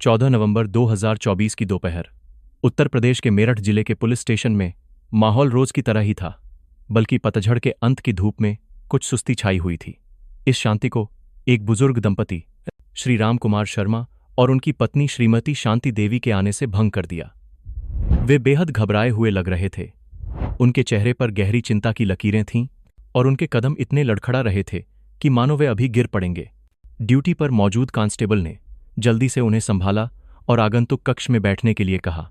14 नवंबर 2024 की दोपहर उत्तर प्रदेश के मेरठ जिले के पुलिस स्टेशन में माहौल रोज की तरह ही था, बल्कि पतझड़ के अंत की धूप में कुछ सुस्ती छाई हुई थी। इस शांति को एक बुजुर्ग दंपति श्री राम कुमार शर्मा और उनकी पत्नी श्रीमती शांति देवी के आने से भंग कर दिया। वे बेहद घबराए हुए लग रहे थे। उनके चेहरे पर गहरी चिंता की लकीरें थीं और उनके कदम इतने लड़खड़ा रहे थे कि मानो वे अभी गिर पड़ेंगे। ड्यूटी पर मौजूद कांस्टेबल ने जल्दी से उन्हें संभाला और आगंतुक कक्ष में बैठने के लिए कहा।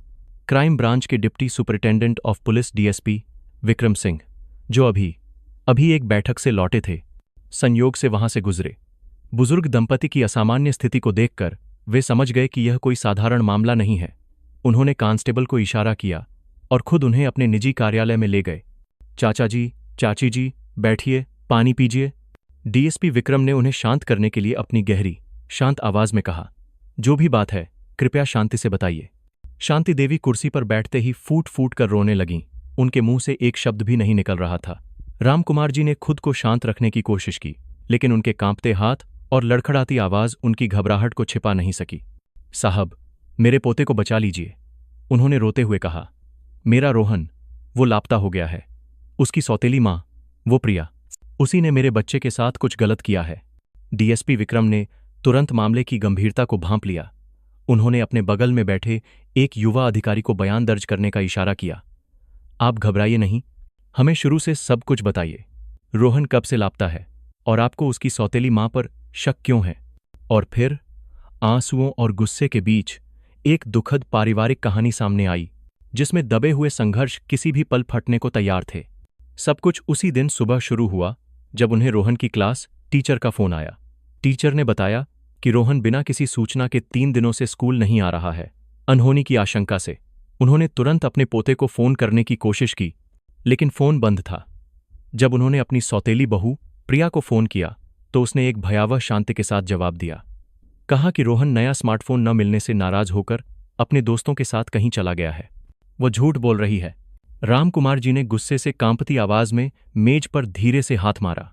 क्राइम ब्रांच के deputy superintendent of police DSP Vikram Singh, जो अभी एक बैठक से लौटे थे, संयोग से वहां से गुजरे। बुजुर्ग दंपति की असामान्य स्थिति को देखकर वे समझ गए कि यह कोई साधारण मामला नहीं है। उन्होंने कांस्टेबल को इशारा किया और खुद उन्हें अपने निजी कार्यालय में ले गए। चाचा जी, चाची जी, बैठिए, पानी पीजिए। डीएसपी विक्रम ने उन्हें शांत करने के लिए अपनी गहरी शांत आवाज में कहा, जो भी बात है कृपया शांति से बताइए। शांति देवी कुर्सी पर बैठते ही फूट फूट कर रोने लगीं। उनके मुंह से एक शब्द भी नहीं निकल रहा था। रामकुमार जी ने खुद को शांत रखने की कोशिश की, लेकिन उनके कांपते हाथ और लड़खड़ाती आवाज उनकी घबराहट को छिपा नहीं सकी। साहब, मेरे पोते को बचा लीजिए, उन्होंने रोते हुए कहा। मेरा रोहन, वो लापता हो गया है। उसकी सौतेली मां, वो प्रिया, उसी ने मेरे बच्चे के साथ कुछ गलत किया है। डीएसपी विक्रम ने तुरंत मामले की गंभीरता को भांप लिया। उन्होंने अपने बगल में बैठे एक युवा अधिकारी को बयान दर्ज करने का इशारा किया। आप घबराइए नहीं, हमें शुरू से सब कुछ बताइए। रोहन कब से लापता है और आपको उसकी सौतेली मां पर शक क्यों है? और फिर आंसुओं और गुस्से के बीच एक दुखद पारिवारिक कहानी सामने आई, जिसमें दबे हुए संघर्ष किसी भी पल फटने को तैयार थे। सब कुछ उसी दिन सुबह शुरू हुआ जब उन्हें रोहन की क्लास टीचर का फोन आया। टीचर ने बताया कि रोहन बिना किसी सूचना के 3 दिनों से स्कूल नहीं आ रहा है। अनहोनी की आशंका से उन्होंने तुरंत अपने पोते को फोन करने की कोशिश की, लेकिन फोन बंद था। जब उन्होंने अपनी सौतेली बहू प्रिया को फोन किया तो उसने एक भयावह शांति के साथ जवाब दिया। कहा कि रोहन नया स्मार्टफोन न मिलने से नाराज होकर अपने दोस्तों के साथ कहीं चला गया है। वो झूठ बोल रही है। रामकुमार जी ने गुस्से से कांपती आवाज में मेज पर धीरे से हाथ मारा।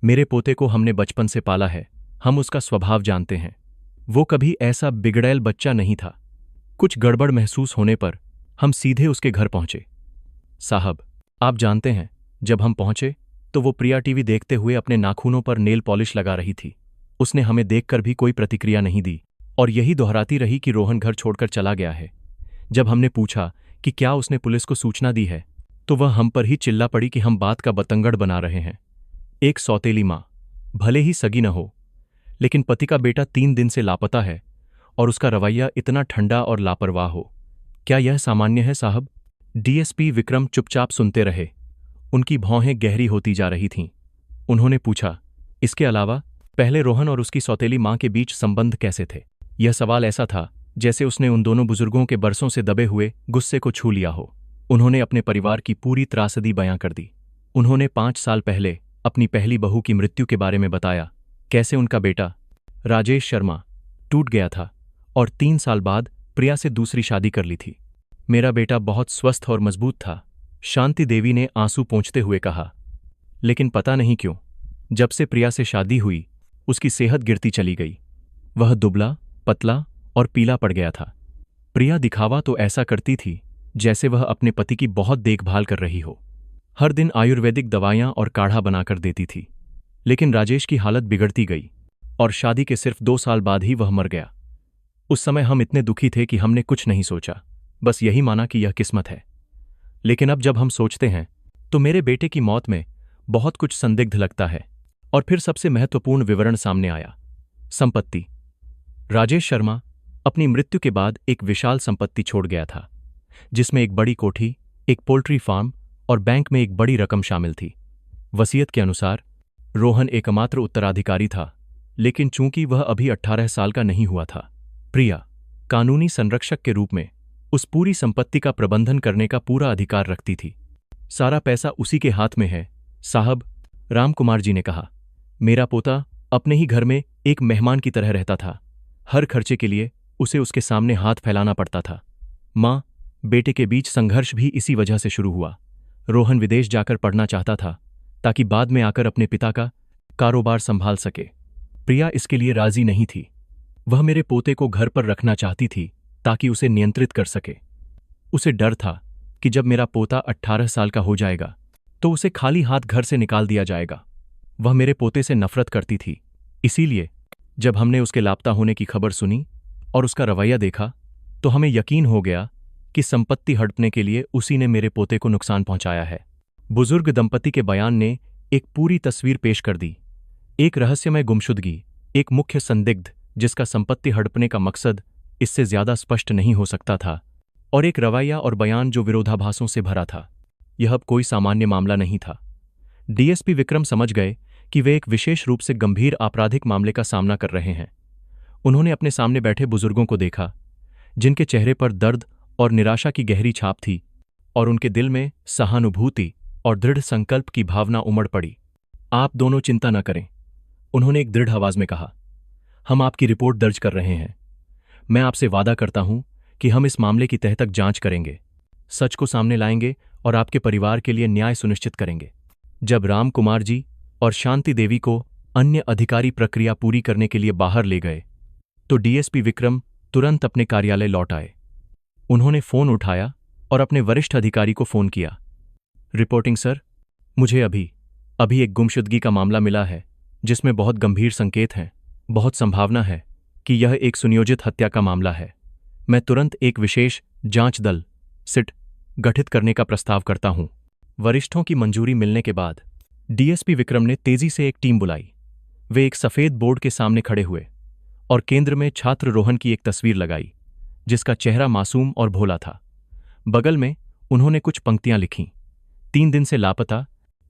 मेरे पोते को हमने बचपन से पाला है, हम उसका स्वभाव जानते हैं। वो कभी ऐसा बिगड़ैल बच्चा नहीं था। कुछ गड़बड़ महसूस होने पर हम सीधे उसके घर पहुंचे। साहब, आप जानते हैं, जब हम पहुंचे तो वो प्रिया टीवी देखते हुए अपने नाखूनों पर नेल पॉलिश लगा रही थी। उसने हमें देखकर भी कोई प्रतिक्रिया नहीं दी और यही दोहराती रही कि रोहन घर छोड़कर चला गया है। जब हमने पूछा कि क्या उसने पुलिस को सूचना दी है, तो वह हम पर ही चिल्ला पड़ी कि हम बात का बतंगड़ बना रहे हैं। एक सौतेली मां, भले ही सगी न हो, लेकिन पति का बेटा 3 दिन से लापता है और उसका रवैया इतना ठंडा और लापरवाह हो, क्या यह सामान्य है साहब? डीएसपी विक्रम चुपचाप सुनते रहे। उनकी भौहें गहरी होती जा रही थीं। उन्होंने पूछा, इसके अलावा पहले रोहन और उसकी सौतेली मां के बीच संबंध कैसे थे? यह सवाल ऐसा था जैसे उसने उन दोनों बुजुर्गों के बरसों से दबे हुए गुस्से को छू लिया हो। उन्होंने अपने परिवार की पूरी त्रासदी बयां कर दी। उन्होंने 5 साल पहले अपनी पहली बहू की मृत्यु के बारे में बताया, कैसे उनका बेटा राजेश शर्मा टूट गया था और 3 साल बाद प्रिया से दूसरी शादी कर ली थी। मेरा बेटा बहुत स्वस्थ और मजबूत था, शांति देवी ने आंसू पोंछते हुए कहा। लेकिन पता नहीं क्यों, जब से प्रिया से शादी हुई उसकी सेहत गिरती चली गई। वह दुबला, पतला और पीला पड़ गया था। प्रिया दिखावा तो ऐसा करती थी जैसे वह अपने पति की बहुत देखभाल कर रही हो। हर दिन आयुर्वेदिक दवाइयां और काढ़ा बनाकर देती थी। लेकिन राजेश की हालत बिगड़ती गई और शादी के सिर्फ 2 साल बाद ही वह मर गया। उस समय हम इतने दुखी थे कि हमने कुछ नहीं सोचा, बस यही माना कि यह किस्मत है। लेकिन अब जब हम सोचते हैं तो मेरे बेटे की मौत में बहुत कुछ संदिग्ध लगता है। और फिर सबसे महत्वपूर्ण विवरण सामने आया, संपत्ति। राजेश शर्मा अपनी मृत्यु के बाद एक विशाल संपत्ति छोड़ गया था, जिसमें एक बड़ी कोठी, एक पोल्ट्री फार्म और बैंक में एक बड़ी रकम शामिल थी। वसीयत के अनुसार रोहन एकमात्र उत्तराधिकारी था, लेकिन चूंकि वह अभी 18 साल का नहीं हुआ था, प्रिया कानूनी संरक्षक के रूप में उस पूरी संपत्ति का प्रबंधन करने का पूरा अधिकार रखती थी। सारा पैसा उसी के हाथ में है साहब, रामकुमार जी ने कहा। मेरा पोता अपने ही घर में एक मेहमान की तरह रहता था। हर खर्चे के लिए उसे उसके सामने हाथ फैलाना पड़ता था। मां बेटे के बीच संघर्ष भी इसी वजह से शुरू हुआ। रोहन विदेश जाकर पढ़ना चाहता था ताकि बाद में आकर अपने पिता का कारोबार संभाल सके। प्रिया इसके लिए राजी नहीं थी। वह मेरे पोते को घर पर रखना चाहती थी ताकि उसे नियंत्रित कर सके। उसे डर था कि जब मेरा पोता 18 साल का हो जाएगा तो उसे खाली हाथ घर से निकाल दिया जाएगा। वह मेरे पोते से नफरत करती थी। इसीलिए जब हमने उसके लापता होने की खबर सुनी और उसका रवैया देखा तो हमें यकीन हो गया कि संपत्ति हड़पने के लिए उसी ने मेरे पोते को नुकसान पहुंचाया है। बुजुर्ग दंपति के बयान ने एक पूरी तस्वीर पेश कर दी। एक रहस्यमय गुमशुदगी, एक मुख्य संदिग्ध जिसका संपत्ति हड़पने का मकसद इससे ज्यादा स्पष्ट नहीं हो सकता था, और एक रवैया और बयान जो विरोधाभासों से भरा था। यह अब कोई सामान्य मामला नहीं था। डीएसपी विक्रम समझ गए कि वे एक विशेष रूप से गंभीर आपराधिक मामले का सामना कर रहे हैं। उन्होंने अपने सामने बैठे बुजुर्गों को देखा, जिनके चेहरे पर दर्द और निराशा की गहरी छाप थी, और उनके दिल में सहानुभूति और दृढ़ संकल्प की भावना उमड़ पड़ी। आप दोनों चिंता न करें, उन्होंने एक दृढ़ आवाज में कहा। हम आपकी रिपोर्ट दर्ज कर रहे हैं। मैं आपसे वादा करता हूं कि हम इस मामले की तह तक जांच करेंगे, सच को सामने लाएंगे और आपके परिवार के लिए न्याय सुनिश्चित करेंगे। जब राम कुमार जी और शांति देवी को अन्य अधिकारी प्रक्रिया पूरी करने के लिए बाहर ले गए तो डीएसपी विक्रम तुरंत अपने कार्यालय लौट आए। उन्होंने फोन उठाया और अपने वरिष्ठ अधिकारी को फोन किया। रिपोर्टिंग सर, मुझे अभी एक गुमशुदगी का मामला मिला है जिसमें बहुत गंभीर संकेत हैं। बहुत संभावना है कि यह एक सुनियोजित हत्या का मामला है। मैं तुरंत एक विशेष जांच दल सिट गठित करने का प्रस्ताव करता हूं। वरिष्ठों की मंजूरी मिलने के बाद डीएसपी विक्रम ने तेजी से एक टीम बुलाई। वे एक सफेद बोर्ड के सामने खड़े हुए और केंद्र में छात्र रोहन की एक तस्वीर लगाई, जिसका चेहरा मासूम और भोला था। बगल में उन्होंने कुछ पंक्तियां लिखीं। 3 दिन से लापता,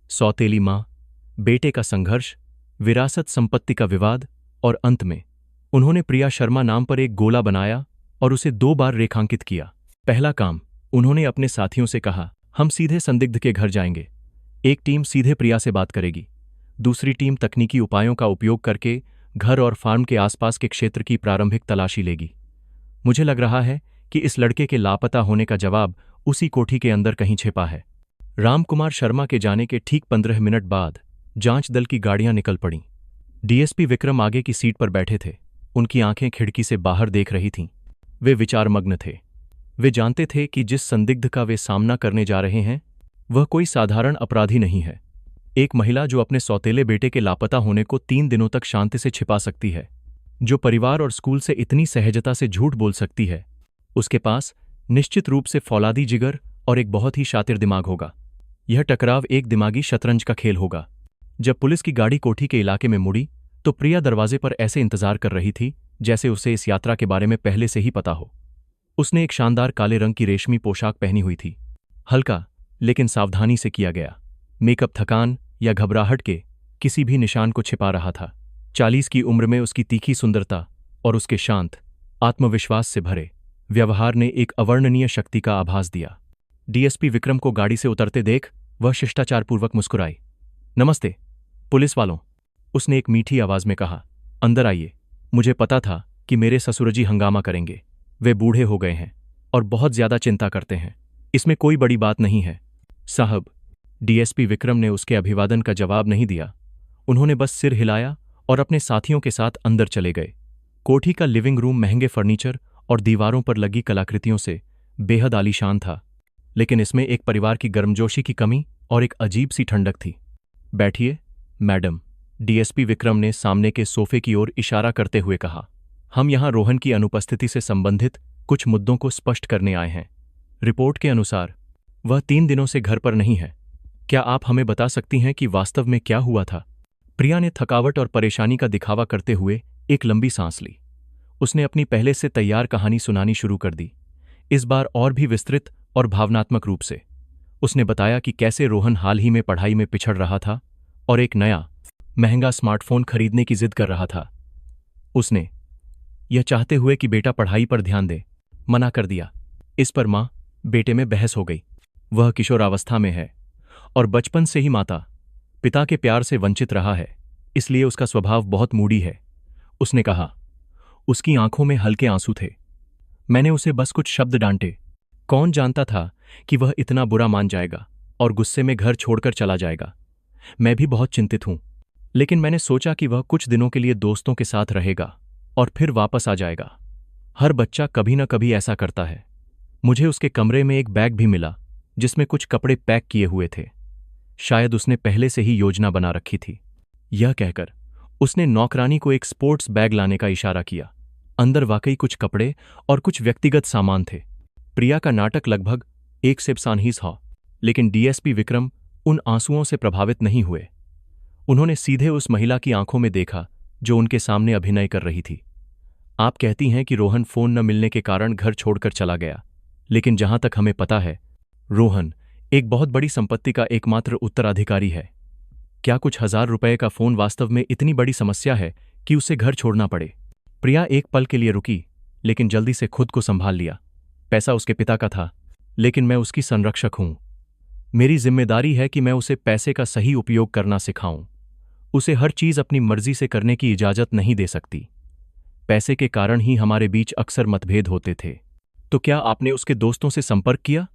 सौतेली मां, बेटे का संघर्ष, विरासत संपत्ति का विवाद, और अंत में उन्होंने प्रिया शर्मा नाम पर एक गोला बनाया और उसे 2 बार रेखांकित किया। पहला काम, उन्होंने अपने साथियों से कहा, हम सीधे संदिग्ध के घर जाएंगे। एक टीम सीधे प्रिया से बात करेगी, दूसरी टीम तकनीकी उपायों का उपयोग करके घर और फार्म के आसपास के क्षेत्र की प्रारंभिक तलाशी लेगी। मुझे लग रहा है कि इस लड़के के लापता होने का जवाब उसी कोठी के अंदर कहीं छिपा है। रामकुमार शर्मा के जाने के ठीक 15 मिनट बाद जांच दल की गाड़ियां निकल पड़ीं। डीएसपी विक्रम आगे की सीट पर बैठे थे। उनकी आंखें खिड़की से बाहर देख रही थीं। वे विचारमग्न थे। वे जानते थे कि जिस संदिग्ध का वे सामना करने जा रहे हैं वह कोई साधारण अपराधी नहीं है। एक महिला जो अपने सौतेले बेटे के लापता होने को 3 दिनों तक शांति से छिपा सकती है, जो परिवार और स्कूल से इतनी सहजता से झूठ बोल सकती है, उसके पास निश्चित रूप से फौलादी जिगर और एक बहुत ही शातिर दिमाग होगा। यह टकराव एक दिमागी शतरंज का खेल होगा। जब पुलिस की गाड़ी कोठी के इलाके में मुड़ी तो प्रिया दरवाजे पर ऐसे इंतजार कर रही थी जैसे उसे इस यात्रा के बारे में पहले से ही पता हो। उसने एक शानदार काले रंग की रेशमी पोशाक पहनी हुई थी। हल्का लेकिन सावधानी से किया गया मेकअप थकान या घबराहट के किसी भी निशान को छिपा रहा था। 40 की उम्र में उसकी तीखी सुंदरता और उसके शांत, आत्मविश्वास से भरे व्यवहार ने एक अवर्णनीय शक्ति का आभास दिया। डीएसपी विक्रम को गाड़ी से उतरते देख वह शिष्टाचारपूर्वक मुस्कुराई। नमस्ते पुलिस वालों, उसने एक मीठी आवाज में कहा। अंदर आइए। मुझे पता था कि मेरे ससुरजी हंगामा करेंगे। वे बूढ़े हो गए हैं और बहुत ज्यादा चिंता करते हैं। इसमें कोई बड़ी बात नहीं है साहब। डीएसपी विक्रम ने उसके अभिवादन का जवाब नहीं दिया। उन्होंने बस सिर हिलाया और अपने साथियों के साथ अंदर चले गए। कोठी का लिविंग रूम महंगे फर्नीचर और दीवारों पर लगी कलाकृतियों से बेहद आलीशान था, लेकिन इसमें एक परिवार की गर्मजोशी की कमी और एक अजीब सी ठंडक थी। बैठिए मैडम, डीएसपी विक्रम ने सामने के सोफे की ओर इशारा करते हुए कहा। हम यहां रोहन की अनुपस्थिति से संबंधित कुछ मुद्दों को स्पष्ट करने आए हैं। रिपोर्ट के अनुसार वह 3 दिनों से घर पर नहीं है। क्या आप हमें बता सकती हैं कि वास्तव में क्या हुआ था? प्रिया ने थकावट और परेशानी का दिखावा करते हुए एक लंबी सांस ली। उसने अपनी पहले से तैयार कहानी सुनानी शुरू कर दी, इस बार और भी विस्तृत और भावनात्मक रूप से। उसने बताया कि कैसे रोहन हाल ही में पढ़ाई में पिछड़ रहा था और एक नया महंगा स्मार्टफोन खरीदने की जिद कर रहा था। उसने यह चाहते हुए कि बेटा पढ़ाई पर ध्यान दे, मना कर दिया। इस पर मां बेटे में बहस हो गई। वह किशोरावस्था में है और बचपन से ही माता पिता के प्यार से वंचित रहा है, इसलिए उसका स्वभाव बहुत मूडी है। उसने कहा। उसकी आंखों में हल्के आंसू थे। मैंने उसे बस कुछ शब्द डांटे। कौन जानता था कि वह इतना बुरा मान जाएगा और गुस्से में घर छोड़कर चला जाएगा। मैं भी बहुत चिंतित हूं, लेकिन मैंने सोचा कि वह कुछ दिनों के लिए दोस्तों के साथ रहेगा और फिर वापस आ जाएगा। हर बच्चा कभी न कभी ऐसा करता है। मुझे उसके कमरे में एक बैग भी मिला जिसमें कुछ कपड़े पैक किए हुए थे। शायद उसने पहले से ही योजना बना रखी थी। यह कहकर उसने नौकरानी को एक स्पोर्ट्स बैग लाने का इशारा किया। अंदर वाकई कुछ कपड़े और कुछ व्यक्तिगत सामान थे। प्रिया का नाटक लगभग एक से सानहीस था, लेकिन डीएसपी विक्रम उन आंसुओं से प्रभावित नहीं हुए। उन्होंने सीधे उस महिला की आंखों में देखा जो उनके सामने अभिनय कर रही थी। आप कहती हैं कि रोहन फोन न मिलने के कारण घर छोड़कर चला गया, लेकिन जहां तक हमें पता है, रोहन एक बहुत बड़ी संपत्ति का एकमात्र उत्तराधिकारी है। क्या कुछ हजार रुपए का फोन वास्तव में इतनी बड़ी समस्या है कि उसे घर छोड़ना पड़े? प्रिया एक पल के लिए रुकी, लेकिन जल्दी से खुद को संभाल लिया। पैसा उसके पिता का था, लेकिन मैं उसकी संरक्षक हूं। मेरी जिम्मेदारी है कि मैं उसे पैसे का सही उपयोग करना सिखाऊं। उसे हर चीज अपनी मर्जी से करने की इजाजत नहीं दे सकती। पैसे के कारण ही हमारे बीच अक्सर मतभेद होते थे। तो क्या आपने उसके दोस्तों से संपर्क किया?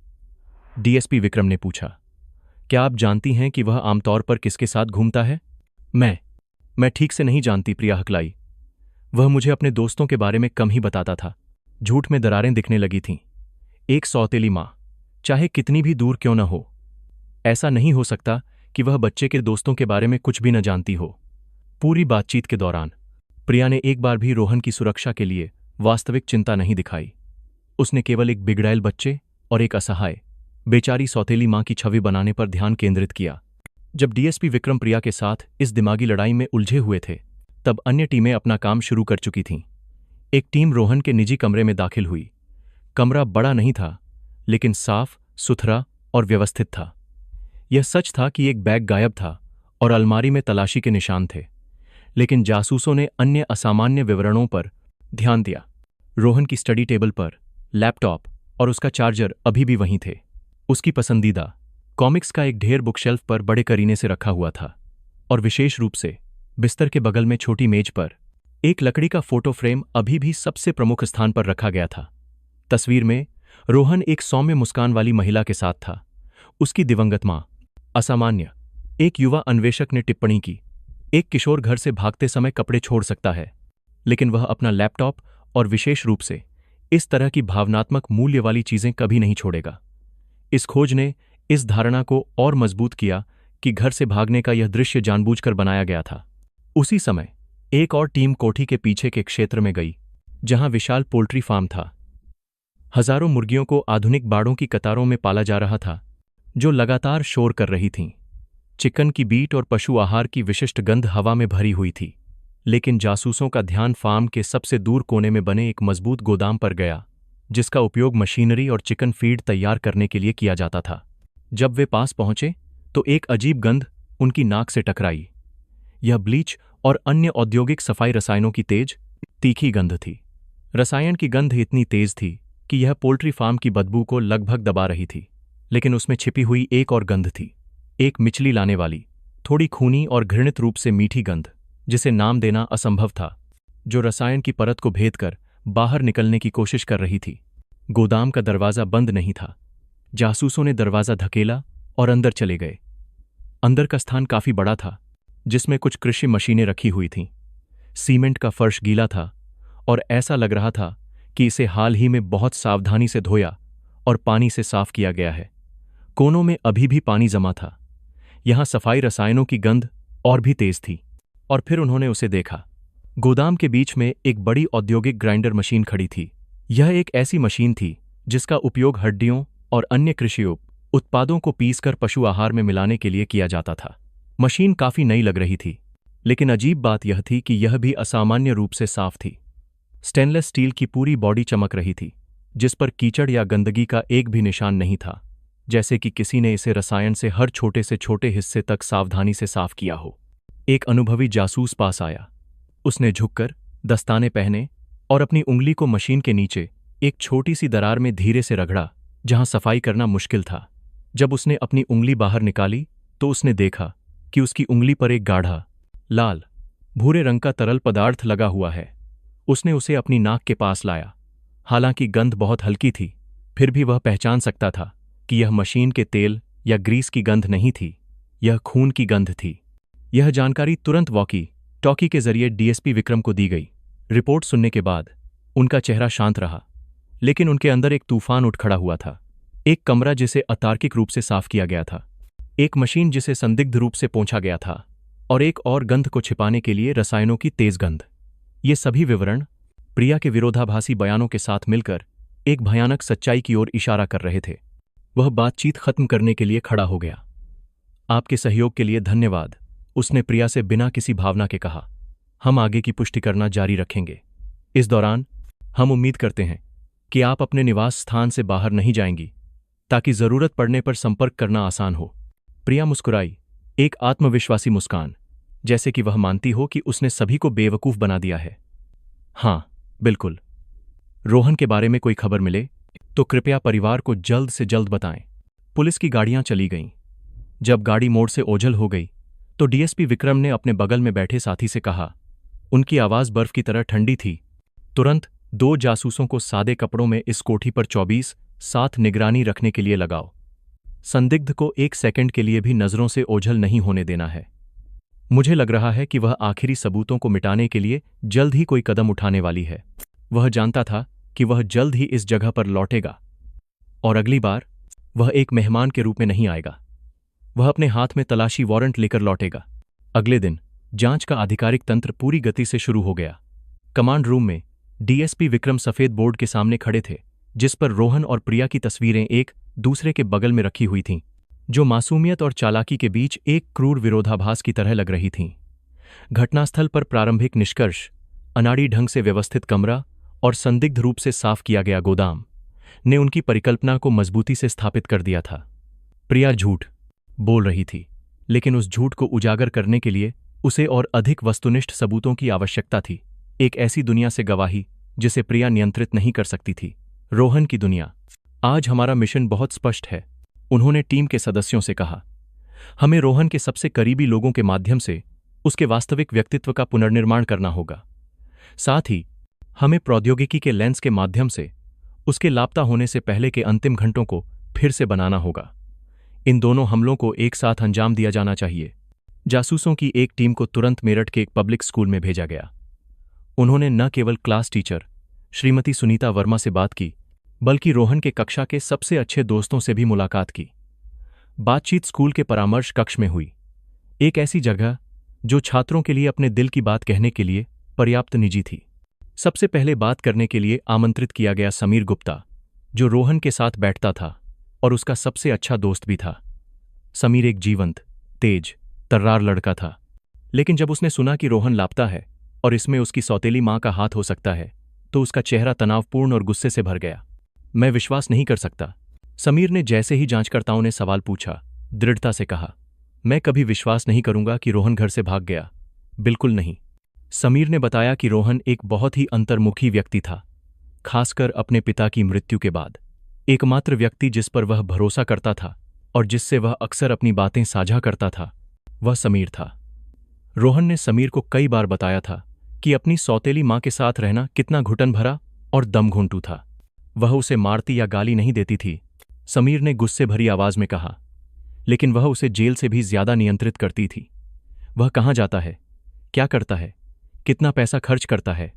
डीएसपी विक्रम ने पूछा। क्या आप जानती हैं कि वह आमतौर पर किसके साथ घूमता है? मैं ठीक से नहीं जानती, प्रिया हकलाई। वह मुझे अपने दोस्तों के बारे में कम ही बताता था। झूठ में दरारें दिखने लगी थीं। एक सौतेली माँ, चाहे कितनी भी दूर क्यों न हो, ऐसा नहीं हो सकता कि वह बच्चे के दोस्तों के बारे में कुछ भी न जानती हो। पूरी बातचीत के दौरान प्रिया ने एक बार भी रोहन की सुरक्षा के लिए वास्तविक चिंता नहीं दिखाई। उसने केवल एक बिगड़ैल बच्चे और एक असहाय, बेचारी सौतेली मां की छवि बनाने पर ध्यान केंद्रित किया। जब डीएसपी विक्रम प्रिया के साथ इस दिमागी लड़ाई में उलझे हुए थे, तब अन्य टीमें अपना काम शुरू कर चुकी थीं। एक टीम रोहन के निजी कमरे में दाखिल हुई। कमरा बड़ा नहीं था, लेकिन साफ, सुथरा और व्यवस्थित था। यह सच था कि एक बैग गायब था और अलमारी में तलाशी के निशान थे, लेकिन जासूसों ने अन्य असामान्य विवरणों पर ध्यान दिया। रोहन की स्टडी टेबल पर लैपटॉप और उसका चार्जर अभी भी वहीं थे। उसकी पसंदीदा कॉमिक्स का एक ढेर बुकशेल्फ पर बड़े करीने से रखा हुआ था, और विशेष रूप से बिस्तर के बगल में छोटी मेज पर एक लकड़ी का फोटो फ्रेम अभी भी सबसे प्रमुख स्थान पर रखा गया था। तस्वीर में रोहन एक सौम्य मुस्कान वाली महिला के साथ था। उसकी दिवंगत मां असामान्य। एक युवा अन्वेषक ने टिप्पणी की, एक किशोर घर से भागते समय कपड़े छोड़ सकता है, लेकिन वह अपना लैपटॉप और विशेष रूप से इस तरह की भावनात्मक मूल्य वाली चीजें कभी नहीं छोड़ेगा। इस खोज ने इस धारणा को और मजबूत किया कि घर से भागने का यह दृश्य जानबूझकर बनाया गया था। उसी समय एक और टीम कोठी के पीछे के क्षेत्र में गई, जहां विशाल पोल्ट्री फार्म था। हजारों मुर्गियों को आधुनिक बाड़ों की कतारों में पाला जा रहा था, जो लगातार शोर कर रही थीं। चिकन की बीट और पशु आहार की विशिष्ट गंध हवा में भरी हुई थी, लेकिन जासूसों का ध्यान फार्म के सबसे दूर कोने में बने एक मजबूत गोदाम पर गया, जिसका उपयोग मशीनरी और चिकन फीड तैयार करने के लिए किया जाता था। जब वे पास पहुंचे तो एक अजीब गंध उनकी नाक से टकराई। यह ब्लीच और अन्य औद्योगिक सफाई रसायनों की तेज, तीखी गंध थी। रसायन की गंध इतनी तेज थी कि यह पोल्ट्री फार्म की बदबू को लगभग दबा रही थी, लेकिन उसमें छिपी हुई एक और गंध थी, एक मिचली लाने वाली, थोड़ी खूनी और घृणित रूप से मीठी गंध, जिसे नाम देना असंभव था, जो रसायन की परत को भेद कर बाहर निकलने की कोशिश कर रही थी। गोदाम का दरवाजा बंद नहीं था। जासूसों ने दरवाजा धकेला और अंदर चले गए। अंदर का स्थान काफी बड़ा था, जिसमें कुछ कृषि मशीनें रखी हुई थीं। सीमेंट का फर्श गीला था और ऐसा लग रहा था कि इसे हाल ही में बहुत सावधानी से धोया और पानी से साफ किया गया है। कोनों में अभी भी पानी जमा था। यहां सफाई रसायनों की गंध और भी तेज थी। और फिर उन्होंने उसे देखा। गोदाम के बीच में एक बड़ी औद्योगिक ग्राइंडर मशीन खड़ी थी। यह एक ऐसी मशीन थी जिसका उपयोग हड्डियों और अन्य कृषि उत्पादों को पीसकर पशु आहार में मिलाने के लिए किया जाता था। मशीन काफी नई लग रही थी, लेकिन अजीब बात यह थी कि यह भी असामान्य रूप से साफ थी। स्टेनलेस स्टील की पूरी बॉडी चमक रही थी, जिस पर कीचड़ या गंदगी का एक भी निशान नहीं था, जैसे कि किसी ने इसे रसायन से हर छोटे से छोटे हिस्से तक सावधानी से साफ किया हो। एक अनुभवी जासूस पास आया। उसने झुककर दस्ताने पहने और अपनी उंगली को मशीन के नीचे एक छोटी सी दरार में धीरे से रगड़ा, जहां सफाई करना मुश्किल था। जब उसने अपनी उंगली बाहर निकाली तो उसने देखा कि उसकी उंगली पर एक गाढ़ा, लाल, भूरे रंग का तरल पदार्थ लगा हुआ है। उसने उसे अपनी नाक के पास लाया। हालांकि गंध बहुत हल्की थी, फिर भी वह पहचान सकता था कि यह मशीन के तेल या ग्रीस की गंध नहीं थी, यह खून की गंध थी। यह जानकारी तुरंत वॉकी टॉकी के जरिए डीएसपी विक्रम को दी गई। रिपोर्ट सुनने के बाद उनका चेहरा शांत रहा, लेकिन उनके अंदर एक तूफान उठ खड़ा हुआ था। एक कमरा जिसे अतार्किक रूप से साफ किया गया था, एक मशीन जिसे संदिग्ध रूप से पोंछा गया था, और एक और गंध को छिपाने के लिए रसायनों की तेज गंध। ये सभी विवरण प्रिया के विरोधाभासी बयानों के साथ मिलकर एक भयानक सच्चाई की ओर इशारा कर रहे थे। वह बातचीत खत्म करने के लिए खड़ा हो गया। आपके सहयोग के लिए धन्यवाद, उसने प्रिया से बिना किसी भावना के कहा। हम आगे की पुष्टि करना जारी रखेंगे। इस दौरान हम उम्मीद करते हैं कि आप अपने निवास स्थान से बाहर नहीं जाएंगी, ताकि जरूरत पड़ने पर संपर्क करना आसान हो। प्रिया मुस्कुराई, एक आत्मविश्वासी मुस्कान, जैसे कि वह मानती हो कि उसने सभी को बेवकूफ बना दिया है। हाँ, बिल्कुल। रोहन के बारे में कोई खबर मिले तो कृपया परिवार को जल्द से जल्द बताएं। पुलिस की गाड़ियां चली गईं। जब गाड़ी मोड़ से ओझल हो गई तो डीएसपी विक्रम ने अपने बगल में बैठे साथी से कहा। उनकी आवाज बर्फ की तरह ठंडी थी। तुरंत 2 जासूसों को सादे कपड़ों में इस कोठी पर 24/7 निगरानी रखने के लिए लगाओ। संदिग्ध को 1 सेकंड के लिए भी नजरों से ओझल नहीं होने देना है। मुझे लग रहा है कि वह आखिरी सबूतों को मिटाने के लिए जल्द ही कोई कदम उठाने वाली है। वह जानता था कि वह जल्द ही इस जगह पर लौटेगा, और अगली बार वह एक मेहमान के रूप में नहीं आएगा। वह अपने हाथ में तलाशी वारंट लेकर लौटेगा। अगले दिन जांच का आधिकारिक तंत्र पूरी गति से शुरू हो गया। कमांड रूम में डीएसपी विक्रम सफेद बोर्ड के सामने खड़े थे, जिस पर रोहन और प्रिया की तस्वीरें एक दूसरे के बगल में रखी हुई थीं, जो मासूमियत और चालाकी के बीच एक क्रूर विरोधाभास की तरह लग रही थीं। घटनास्थल पर प्रारंभिक निष्कर्ष, अनाड़ी ढंग से व्यवस्थित कमरा और संदिग्ध रूप से साफ किया गया गोदाम ने उनकी परिकल्पना को मजबूती से स्थापित कर दिया था। प्रिया झूठ बोल रही थी, लेकिन उस झूठ को उजागर करने के लिए उसे और अधिक वस्तुनिष्ठ सबूतों की आवश्यकता थी। एक ऐसी दुनिया से गवाही जिसे प्रिया नियंत्रित नहीं कर सकती थी। रोहन की दुनिया। आज हमारा मिशन बहुत स्पष्ट है, उन्होंने टीम के सदस्यों से कहा। हमें रोहन के सबसे करीबी लोगों के माध्यम से उसके वास्तविक व्यक्तित्व का पुनर्निर्माण करना होगा। साथ ही हमें प्रौद्योगिकी के लेंस के माध्यम से उसके लापता होने से पहले के अंतिम घंटों को फिर से बनाना होगा। इन दोनों हमलों को एक साथ अंजाम दिया जाना चाहिए। जासूसों की एक टीम को तुरंत मेरठ के एक पब्लिक स्कूल में भेजा गया। उन्होंने न केवल क्लास टीचर श्रीमती सुनीता वर्मा से बात की, बल्कि रोहन के कक्षा के सबसे अच्छे दोस्तों से भी मुलाकात की। बातचीत स्कूल के परामर्श कक्ष में हुई, एक ऐसी जगह जो छात्रों के लिए अपने दिल की बात कहने के लिए पर्याप्त निजी थी। सबसे पहले बात करने के लिए आमंत्रित किया गया समीर गुप्ता, जो रोहन के साथ बैठता था और उसका सबसे अच्छा दोस्त भी था। समीर एक जीवंत, तेज, तर्रार लड़का था, लेकिन जब उसने सुना कि रोहन लापता है और इसमें उसकी सौतेली मां का हाथ हो सकता है, तो उसका चेहरा तनावपूर्ण और गुस्से से भर गया। मैं विश्वास नहीं कर सकता, समीर ने जैसे ही जांचकर्ताओं ने सवाल पूछा, दृढ़ता से कहा। मैं कभी विश्वास नहीं करूंगा कि रोहन घर से भाग गया, बिल्कुल नहीं। समीर ने बताया कि रोहन एक बहुत ही अंतर्मुखी व्यक्ति था, खासकर अपने पिता की मृत्यु के बाद। एकमात्र व्यक्ति जिस पर वह भरोसा करता था और जिससे वह अक्सर अपनी बातें साझा करता था, वह समीर था। रोहन ने समीर को कई बार बताया था कि अपनी सौतेली मां के साथ रहना कितना घुटन भरा और दमघुंटू था। वह उसे मारती या गाली नहीं देती थी, समीर ने गुस्से भरी आवाज में कहा, लेकिन वह उसे जेल से भी ज्यादा नियंत्रित करती थी। वह कहाँ जाता है, क्या करता है, कितना पैसा खर्च करता है,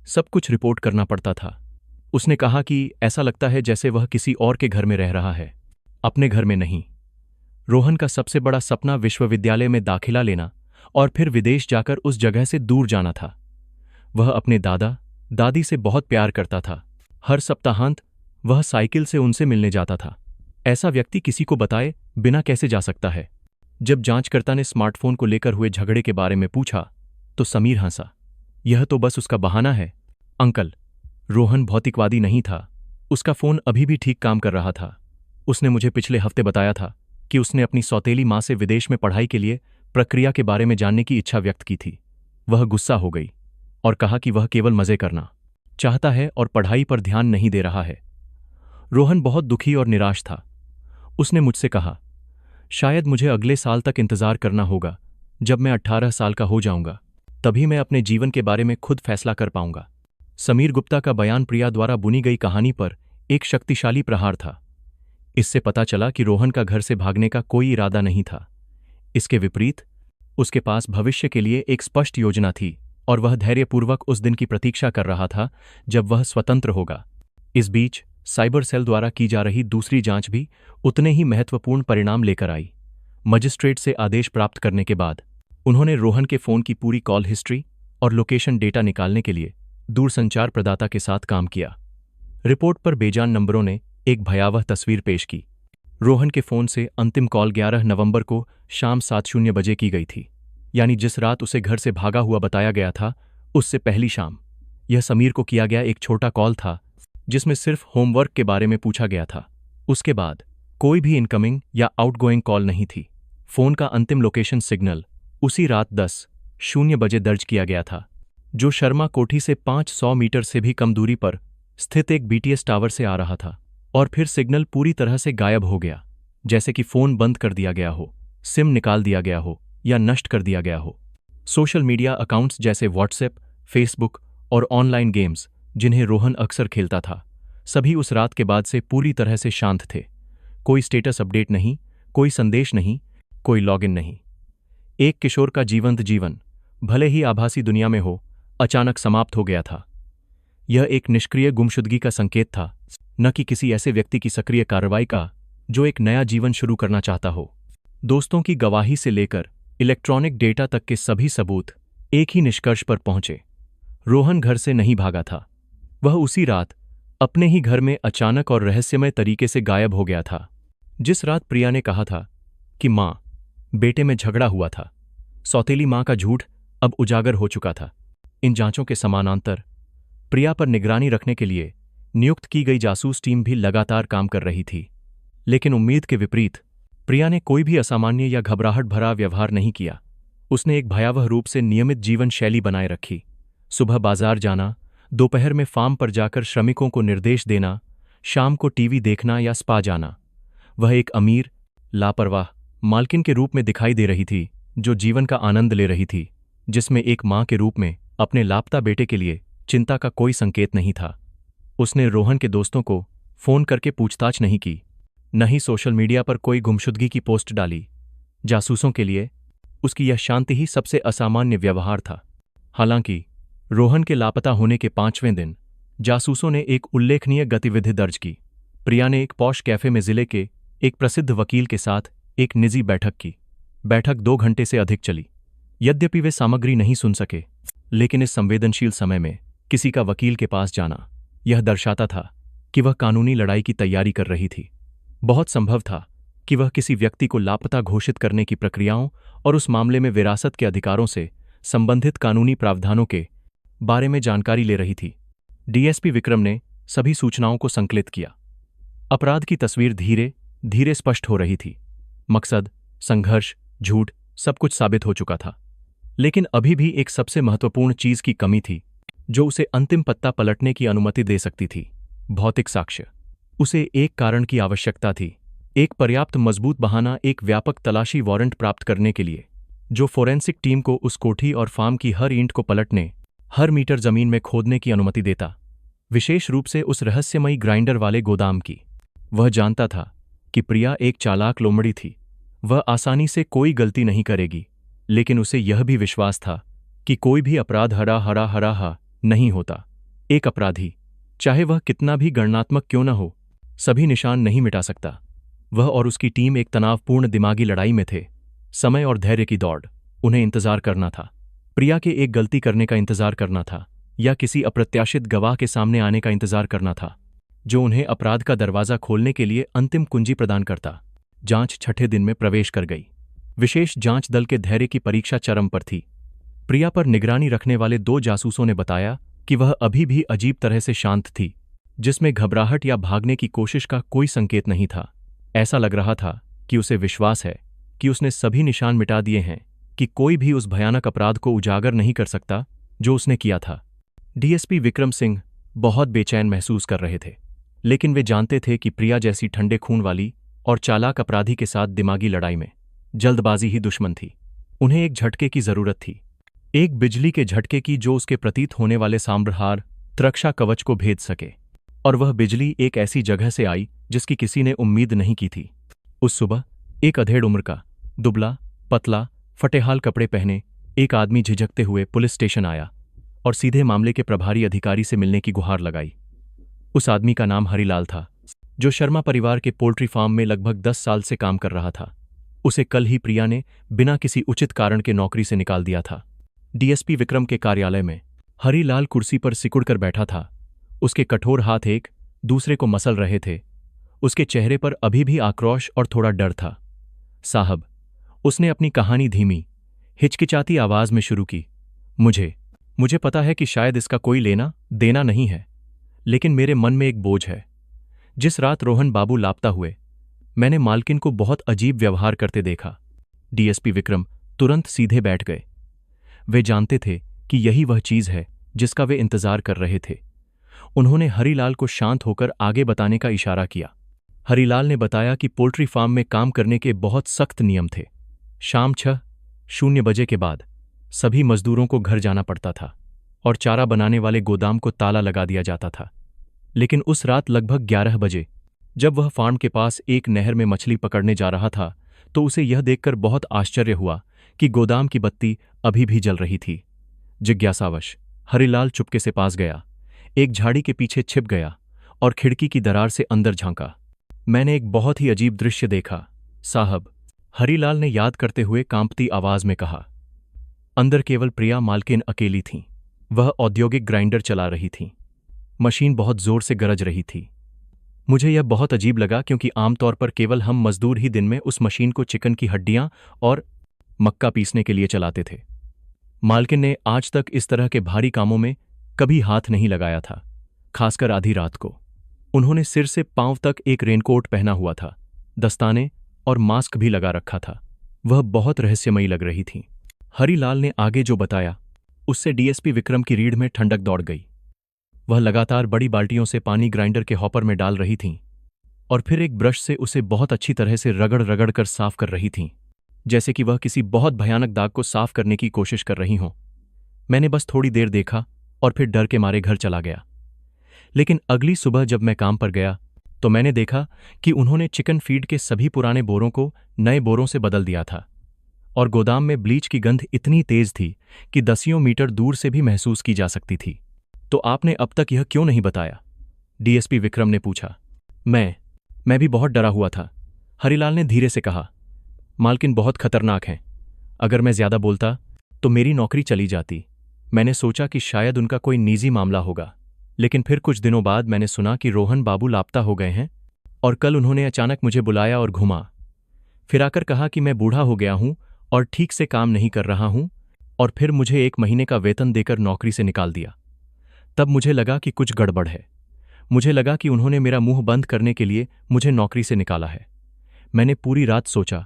सब कुछ रिपोर्ट करना पड़ता था। उसने कहा कि ऐसा लगता है जैसे वह किसी और के घर में रह रहा है, अपने घर में नहीं। रोहन का सबसे बड़ा सपना विश्वविद्यालय में दाखिला लेना और फिर विदेश जाकर उस जगह से दूर जाना था। वह अपने दादा दादी से बहुत प्यार करता था। हर सप्ताहांत वह साइकिल से उनसे मिलने जाता था। ऐसा व्यक्ति किसी को बताए बिना कैसे जा सकता है। जब जांचकर्ता ने स्मार्टफोन को लेकर हुए झगड़े के बारे में पूछा तो समीर हंसा। यह तो बस उसका बहाना है अंकल। रोहन भौतिकवादी नहीं था, उसका फोन अभी भी ठीक काम कर रहा था। उसने मुझे पिछले हफ्ते बताया था कि उसने अपनी सौतेली मां से विदेश में पढ़ाई के लिए प्रक्रिया के बारे में जानने की इच्छा व्यक्त की थी। वह गुस्सा हो गई और कहा कि वह केवल मजे करना चाहता है और पढ़ाई पर ध्यान नहीं दे रहा है। रोहन बहुत दुखी और निराश था। उसने मुझसे कहा, शायद मुझे अगले साल तक इंतजार करना होगा, जब मैं 18 साल का हो जाऊंगा, तभी मैं अपने जीवन के बारे में खुद फैसला कर पाऊंगा। समीर गुप्ता का बयान प्रिया द्वारा बुनी गई कहानी पर एक शक्तिशाली प्रहार था। इससे पता चला कि रोहन का घर से भागने का कोई इरादा नहीं था। इसके विपरीत उसके पास भविष्य के लिए एक स्पष्ट योजना थी और वह धैर्यपूर्वक उस दिन की प्रतीक्षा कर रहा था जब वह स्वतंत्र होगा। इस बीच साइबर सेल द्वारा की जा रही दूसरी जांच भी उतने ही महत्वपूर्ण परिणाम लेकर आई। मजिस्ट्रेट से आदेश प्राप्त करने के बाद उन्होंने रोहन के फोन की पूरी कॉल हिस्ट्री और लोकेशन डेटा निकालने के लिए दूरसंचार प्रदाता के साथ काम किया। रिपोर्ट पर बेजान नंबरों ने एक भयावह तस्वीर पेश की। रोहन के फोन से अंतिम कॉल 11 नवंबर को शाम 7:00 बजे की गई थी, यानी जिस रात उसे घर से भागा हुआ बताया गया था उससे पहली शाम। यह समीर को किया गया एक छोटा कॉल था जिसमें सिर्फ होमवर्क के बारे में पूछा गया था। उसके बाद कोई भी इनकमिंग या आउटगोइंग कॉल नहीं थी। फोन का अंतिम लोकेशन सिग्नल उसी रात 10:00 बजे दर्ज किया गया था, जो शर्मा कोठी से 500 मीटर से भी कम दूरी पर स्थित एक बीटीएस टावर से आ रहा था। और फिर सिग्नल पूरी तरह से गायब हो गया, जैसे कि फोन बंद कर दिया गया हो, सिम निकाल दिया गया हो या नष्ट कर दिया गया हो। सोशल मीडिया अकाउंट्स जैसे व्हाट्सएप, फेसबुक और ऑनलाइन गेम्स जिन्हें रोहन अक्सर खेलता था, सभी उस रात के बाद से पूरी तरह से शांत थे। कोई स्टेटस अपडेट नहीं, कोई संदेश नहीं, कोई लॉगिन नहीं। एक किशोर का जीवंत जीवन, भले ही आभासी दुनिया में हो, अचानक समाप्त हो गया था। यह एक निष्क्रिय गुमशुदगी का संकेत था, न कि किसी ऐसे व्यक्ति की सक्रिय कार्रवाई का जो एक नया जीवन शुरू करना चाहता हो। दोस्तों की गवाही से लेकर इलेक्ट्रॉनिक डेटा तक के सभी सबूत एक ही निष्कर्ष पर पहुंचे। रोहन घर से नहीं भागा था। वह उसी रात अपने ही घर में अचानक और रहस्यमय तरीके से गायब हो गया था। जिस रात प्रिया ने कहा था कि माँ बेटे में झगड़ा हुआ था, सौतेली माँ का झूठ अब उजागर हो चुका था। इन जांचों के समानांतर प्रिया पर निगरानी रखने के लिए नियुक्त की गई जासूस टीम भी लगातार काम कर रही थी। लेकिन उम्मीद के विपरीत प्रिया ने कोई भी असामान्य या घबराहट भरा व्यवहार नहीं किया। उसने एक भयावह रूप से नियमित जीवन शैली बनाए रखी। सुबह बाजार जाना, दोपहर में फार्म पर जाकर श्रमिकों को निर्देश देना, शाम को टीवी देखना या स्पा जाना। वह एक अमीर, लापरवाह मालकिन के रूप में दिखाई दे रही थी, जो जीवन का आनंद ले रही थी, जिसमें एक माँ के रूप में अपने लापता बेटे के लिए चिंता का कोई संकेत नहीं था। उसने रोहन के दोस्तों को फोन करके पूछताछ नहीं की, न ही सोशल मीडिया पर कोई गुमशुदगी की पोस्ट डाली। जासूसों के लिए उसकी यह शांति ही सबसे असामान्य व्यवहार था। हालांकि रोहन के लापता होने के 5वें दिन जासूसों ने एक उल्लेखनीय गतिविधि दर्ज की। प्रिया ने एक पॉश कैफे में जिले के एक प्रसिद्ध वकील के साथ एक निजी बैठक की। बैठक 2 घंटे से अधिक चली। यद्यपि वे सामग्री नहीं सुन सके, लेकिन इस संवेदनशील समय में किसी का वकील के पास जाना यह दर्शाता था कि वह कानूनी लड़ाई की तैयारी कर रही थी। बहुत संभव था कि वह किसी व्यक्ति को लापता घोषित करने की प्रक्रियाओं और उस मामले में विरासत के अधिकारों से संबंधित कानूनी प्रावधानों के बारे में जानकारी ले रही थी। डीएसपी विक्रम ने सभी सूचनाओं को संकलित किया। अपराध की तस्वीर धीरे धीरे स्पष्ट हो रही थी। मकसद, संघर्ष, झूठ सब कुछ साबित हो चुका था। लेकिन अभी भी एक सबसे महत्वपूर्ण चीज की कमी थी, जो उसे अंतिम पत्ता पलटने की अनुमति दे सकती थी। भौतिक साक्ष्य। उसे एक कारण की आवश्यकता थी, एक पर्याप्त मजबूत बहाना, एक व्यापक तलाशी वारंट प्राप्त करने के लिए, जो फोरेंसिक टीम को उस कोठी और फार्म की हर ईंट को पलटने, हर मीटर जमीन में खोदने की अनुमति देता, विशेष रूप से उस रहस्यमयी ग्राइंडर वाले गोदाम की। वह जानता था कि प्रिया एक चालाक लोमड़ी थी। वह आसानी से कोई गलती नहीं करेगी, लेकिन उसे यह भी विश्वास था कि कोई भी अपराध हरा नहीं होता। एक अपराधी, चाहे वह कितना भी गणनात्मक क्यों न हो, सभी निशान नहीं मिटा सकता। वह और उसकी टीम एक तनावपूर्ण दिमागी लड़ाई में थे। समय और धैर्य की दौड़। उन्हें इंतजार करना था। प्रिया के एक गलती करने का इंतजार करना था, या किसी अप्रत्याशित गवाह के सामने आने का इंतजार करना था, जो उन्हें अपराध का दरवाजा खोलने के लिए अंतिम कुंजी प्रदान करता। जांच 6ठे दिन में प्रवेश कर गई। विशेष जांच दल के धैर्य की परीक्षा चरम पर थी। प्रिया पर निगरानी रखने वाले 2 जासूसों ने बताया कि वह अभी भी अजीब तरह से शांत थी, जिसमें घबराहट या भागने की कोशिश का कोई संकेत नहीं था। ऐसा लग रहा था कि उसे विश्वास है कि उसने सभी निशान मिटा दिए हैं, कि कोई भी उस भयानक अपराध को उजागर नहीं कर सकता जो उसने किया था। डीएसपी विक्रम सिंह बहुत बेचैन महसूस कर रहे थे, लेकिन वे जानते थे कि प्रिया जैसी ठंडे खून वाली और चालाक अपराधी के साथ दिमागी लड़ाई में जल्दबाजी ही दुश्मन थी। उन्हें एक झटके की जरूरत थी, एक बिजली के झटके की, जो उसके प्रतीत होने वाले सांभरहार रक्षा कवच को भेद सके। और वह बिजली एक ऐसी जगह से आई जिसकी किसी ने उम्मीद नहीं की थी। उस सुबह एक अधेड़ उम्र का, दुबला, पतला, फटेहाल कपड़े पहने एक आदमी झिझकते हुए पुलिस स्टेशन आया। और सीधे मामले के प्रभारी अधिकारी से मिलने की गुहार लगाई। उस आदमी का नाम हरिलाल था, जो शर्मा परिवार के पोल्ट्री फार्म में लगभग 10 साल से काम कर रहा था। उसे कल ही प्रिया ने बिना किसी उचित कारण के नौकरी से निकाल दिया था। डीएसपी विक्रम के कार्यालय में हरिलाल कुर्सी पर सिकुड़कर बैठा था। उसके कठोर हाथ एक दूसरे को मसल रहे थे। उसके चेहरे पर अभी भी आक्रोश और थोड़ा डर था। साहब, उसने अपनी कहानी धीमी, हिचकिचाती आवाज में शुरू की। मुझे पता है कि शायद इसका कोई लेना देना नहीं है, लेकिन मेरे मन में एक बोझ है। जिस रात रोहन बाबू लापता हुए, मैंने मालकिन को बहुत अजीब व्यवहार करते देखा। डीएसपी विक्रम तुरंत सीधे बैठ गए। वे जानते थे कि यही वह चीज है जिसका वे इंतजार कर रहे थे। उन्होंने हरिलाल को शांत होकर आगे बताने का इशारा किया। हरिलाल ने बताया कि पोल्ट्री फार्म में काम करने के बहुत सख्त नियम थे। शाम 6:00 बजे के बाद सभी मजदूरों को घर जाना पड़ता था और चारा बनाने वाले गोदाम को ताला लगा दिया जाता था। लेकिन उस रात लगभग 11 बजे, जब वह फार्म के पास एक नहर में मछली पकड़ने जा रहा था, तो उसे यह देखकर बहुत आश्चर्य हुआ कि गोदाम की बत्ती अभी भी जल रही थी। जिज्ञासावश हरिलाल चुपके से पास गया, एक झाड़ी के पीछे छिप गया और खिड़की की दरार से अंदर झांका। मैंने एक बहुत ही अजीब दृश्य देखा, साहब, हरिलाल ने याद करते हुए कांपती आवाज में कहा। अंदर केवल प्रिया मालकिन अकेली थीं। वह औद्योगिक ग्राइंडर चला रही थीं। मशीन बहुत जोर से गरज रही थी। मुझे यह बहुत अजीब लगा, क्योंकि आमतौर पर केवल हम मजदूर ही दिन में उस मशीन को चिकन की हड्डियां और मक्का पीसने के लिए चलाते थे। मालकिन ने आज तक इस तरह के भारी कामों में कभी हाथ नहीं लगाया था, खासकर आधी रात को। उन्होंने सिर से पांव तक एक रेनकोट पहना हुआ था, दस्ताने और मास्क भी लगा रखा था। वह बहुत रहस्यमयी लग रही थीं। हरिलाल ने आगे जो बताया, उससे डीएसपी विक्रम की रीढ़ में ठंडक दौड़ गई। वह लगातार बड़ी बाल्टियों से पानी ग्राइंडर के हॉपर में डाल रही थीं और फिर एक ब्रश से उसे बहुत अच्छी तरह से रगड़ रगड़ कर साफ कर रही थीं, जैसे कि वह किसी बहुत भयानक दाग को साफ करने की कोशिश कर रही हों। मैंने बस थोड़ी देर देखा और फिर डर के मारे घर चला गया। लेकिन अगली सुबह जब मैं काम पर गया, तो मैंने देखा कि उन्होंने चिकन फीड के सभी पुराने बोरों को नए बोरों से बदल दिया था और गोदाम में ब्लीच की गंध इतनी तेज थी कि दसियों मीटर दूर से भी महसूस की जा सकती थी। तो आपने अब तक यह क्यों नहीं बताया? डीएसपी विक्रम ने पूछा। मैं भी बहुत डरा हुआ था, हरिलाल ने धीरे से कहा। मालकिन बहुत खतरनाक हैं। अगर मैं ज्यादा बोलता तो मेरी नौकरी चली जाती। मैंने सोचा कि शायद उनका कोई निजी मामला होगा, लेकिन फिर कुछ दिनों बाद मैंने सुना कि रोहन बाबू लापता हो गए हैं और कल उन्होंने अचानक मुझे बुलाया और घुमा फिराकर कहा कि मैं बूढ़ा हो गया हूं और ठीक से काम नहीं कर रहा हूं, और फिर मुझे 1 महीने का वेतन देकर नौकरी से निकाल दिया। तब मुझे लगा कि कुछ गड़बड़ है। मुझे लगा कि उन्होंने मेरा मुंह बंद करने के लिए मुझे नौकरी से निकाला है। मैंने पूरी रात सोचा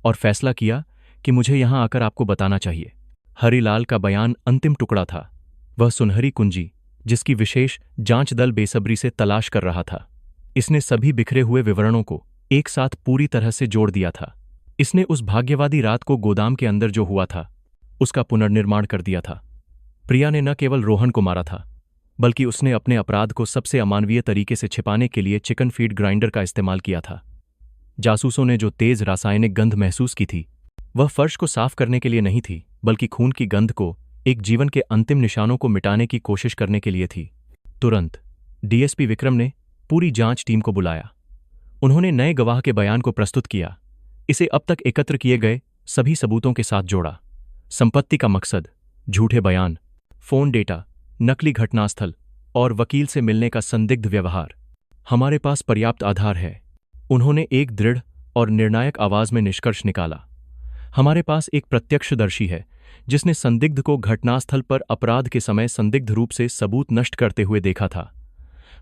और फैसला किया कि मुझे यहां आकर आपको बताना चाहिए। हरिलाल का बयान अंतिम टुकड़ा था। वह सुनहरी कुंजी, जिसकी विशेष जांच दल बेसब्री से तलाश कर रहा था। इसने सभी बिखरे हुए विवरणों को एक साथ पूरी तरह से जोड़ दिया था। इसने उस भाग्यवादी रात को गोदाम के अंदर जो हुआ था, उसका पुनर्निर्माण कर दिया था। प्रिया ने न केवल रोहन को मारा था, बल्कि उसने अपने अपराध को सबसे अमानवीय तरीके से छिपाने के लिए चिकन फीड ग्राइंडर का इस्तेमाल किया था। जासूसों ने जो तेज रासायनिक गंध महसूस की थी, वह फर्श को साफ करने के लिए नहीं थी, बल्कि खून की गंध को, एक जीवन के अंतिम निशानों को मिटाने की कोशिश करने के लिए थी। तुरंत डीएसपी विक्रम ने पूरी जांच टीम को बुलाया। उन्होंने नए गवाह के बयान को प्रस्तुत किया, इसे अब तक एकत्र किए गए सभी सबूतों के साथ जोड़ा। संपत्ति का मकसद, झूठे बयान, फोन डेटा, नकली घटनास्थल और वकील से मिलने का संदिग्ध व्यवहार। हमारे पास पर्याप्त आधार है, उन्होंने एक दृढ़ और निर्णायक आवाज में निष्कर्ष निकाला। हमारे पास एक प्रत्यक्षदर्शी है जिसने संदिग्ध को घटनास्थल पर अपराध के समय संदिग्ध रूप से सबूत नष्ट करते हुए देखा था।